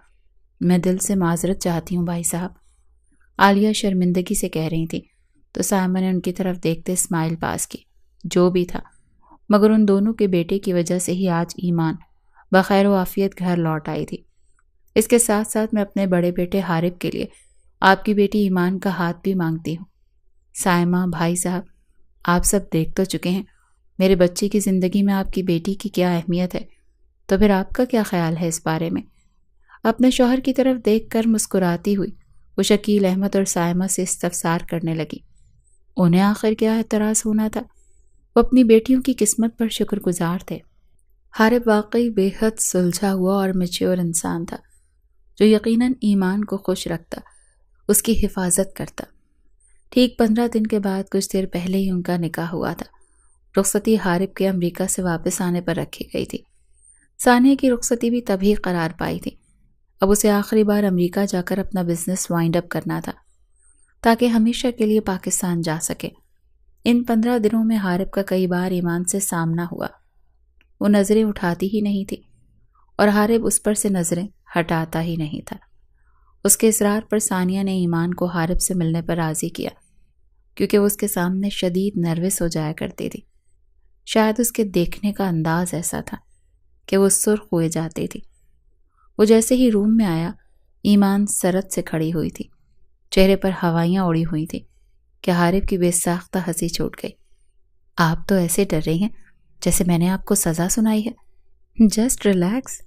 میں دل سے معذرت چاہتی ہوں بھائی صاحب، عالیہ شرمندگی سے کہہ رہی تھی تو سائمہ نے ان کی طرف دیکھتے اسمائل پاس کی۔ جو بھی تھا، مگر ان دونوں کے بیٹے کی وجہ سے ہی آج ایمان بخیر و عافیت گھر لوٹ آئی تھی۔ اس کے ساتھ ساتھ میں اپنے بڑے بیٹے حارب کے لیے آپ کی بیٹی ایمان کا ہاتھ بھی مانگتی ہوں۔ سائمہ، بھائی صاحب، آپ سب دیکھ تو چکے ہیں میرے بچے کی زندگی میں آپ کی بیٹی کی کیا اہمیت ہے، تو پھر آپ کا کیا خیال ہے اس بارے میں؟ اپنے شوہر کی طرف دیکھ کر مسکراتی ہوئی وہ شکیل احمد اور سائمہ سے استفسار کرنے لگی۔ انہیں آخر کیا اعتراض ہونا تھا؟ وہ اپنی بیٹیوں کی قسمت پر شکر گزار تھے حارب واقعی بے حد سلجھا ہوا اور میچور انسان تھا جو یقیناً ایمان کو خوش رکھتا، اس کی حفاظت کرتا۔ ٹھیک 15 دن کے بعد کچھ دیر پہلے ہی ان کا نکاح ہوا تھا۔ رخصتی حارب کے امریکہ سے واپس آنے پر رکھی گئی تھی۔ ثانیہ کی رخصتی بھی تبھی قرار پائی تھی۔ اب اسے آخری بار امریکہ جا کر اپنا بزنس وائنڈ اپ کرنا تھا تاکہ ہمیشہ کے لیے پاکستان جا سکے۔ ان 15 دنوں میں حارب کا کئی بار ایمان سے سامنا ہوا۔ وہ نظریں اٹھاتی ہی نہیں تھی اور حارب اس پر سے نظریں ہٹاتا ہی نہیں تھا۔ اس کے اصرار پر ثانیہ نے ایمان کو حارب سے ملنے پر راضی کیا کیونکہ وہ اس کے سامنے شدید نروس ہو جایا کرتی تھی۔ شاید اس کے دیکھنے کا انداز ایسا تھا کہ وہ سرخ ہوئے جاتی تھی۔ وہ جیسے ہی روم میں آیا، ایمان سرت سے کھڑی ہوئی تھی، چہرے پر ہوائیاں اڑی ہوئی تھی کہ حارب کی بے ساختہ ہنسی چھوٹ گئی۔ آپ تو ایسے ڈر رہی ہیں جیسے میں نے آپ کو سزا سنائی ہے۔ جسٹ ریلیکس،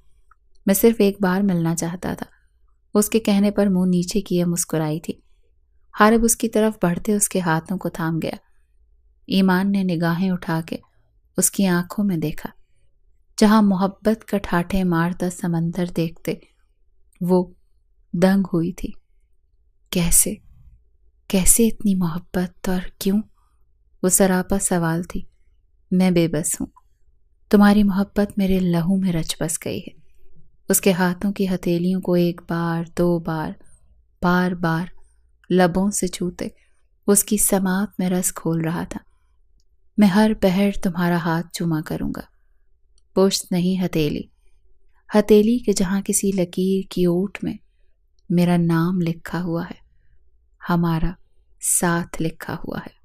میں صرف ایک بار ملنا چاہتا تھا۔ اس کے کہنے پر منہ نیچے کیے مسکرائی تھی۔ حارب اس کی طرف بڑھتے اس کے ہاتھوں کو تھام گیا۔ ایمان نے نگاہیں اٹھا کے اس کی آنکھوں میں دیکھا، جہاں محبت کا ٹھاٹھے مارتا سمندر دیکھتے وہ دنگ ہوئی تھی۔ کیسے اتنی محبت اور کیوں؟ وہ سراپا سوال تھی۔ میں بے بس ہوں۔ تمہاری محبت میرے لہو میں رچ بس گئی ہے۔ اس کے ہاتھوں کی ہتھیلیوں کو ایک بار، 2 بار، بار بار لبوں سے چھوتے اس کی سماعت میں رس کھول رہا تھا۔ میں ہر پہر تمہارا ہاتھ چوما کروں گا۔ پشت نہیں، ہتھیلی کے جہاں کسی لکیر کی اوٹ میں میرا نام لکھا ہوا ہے، ہمارا ساتھ لکھا ہوا ہے۔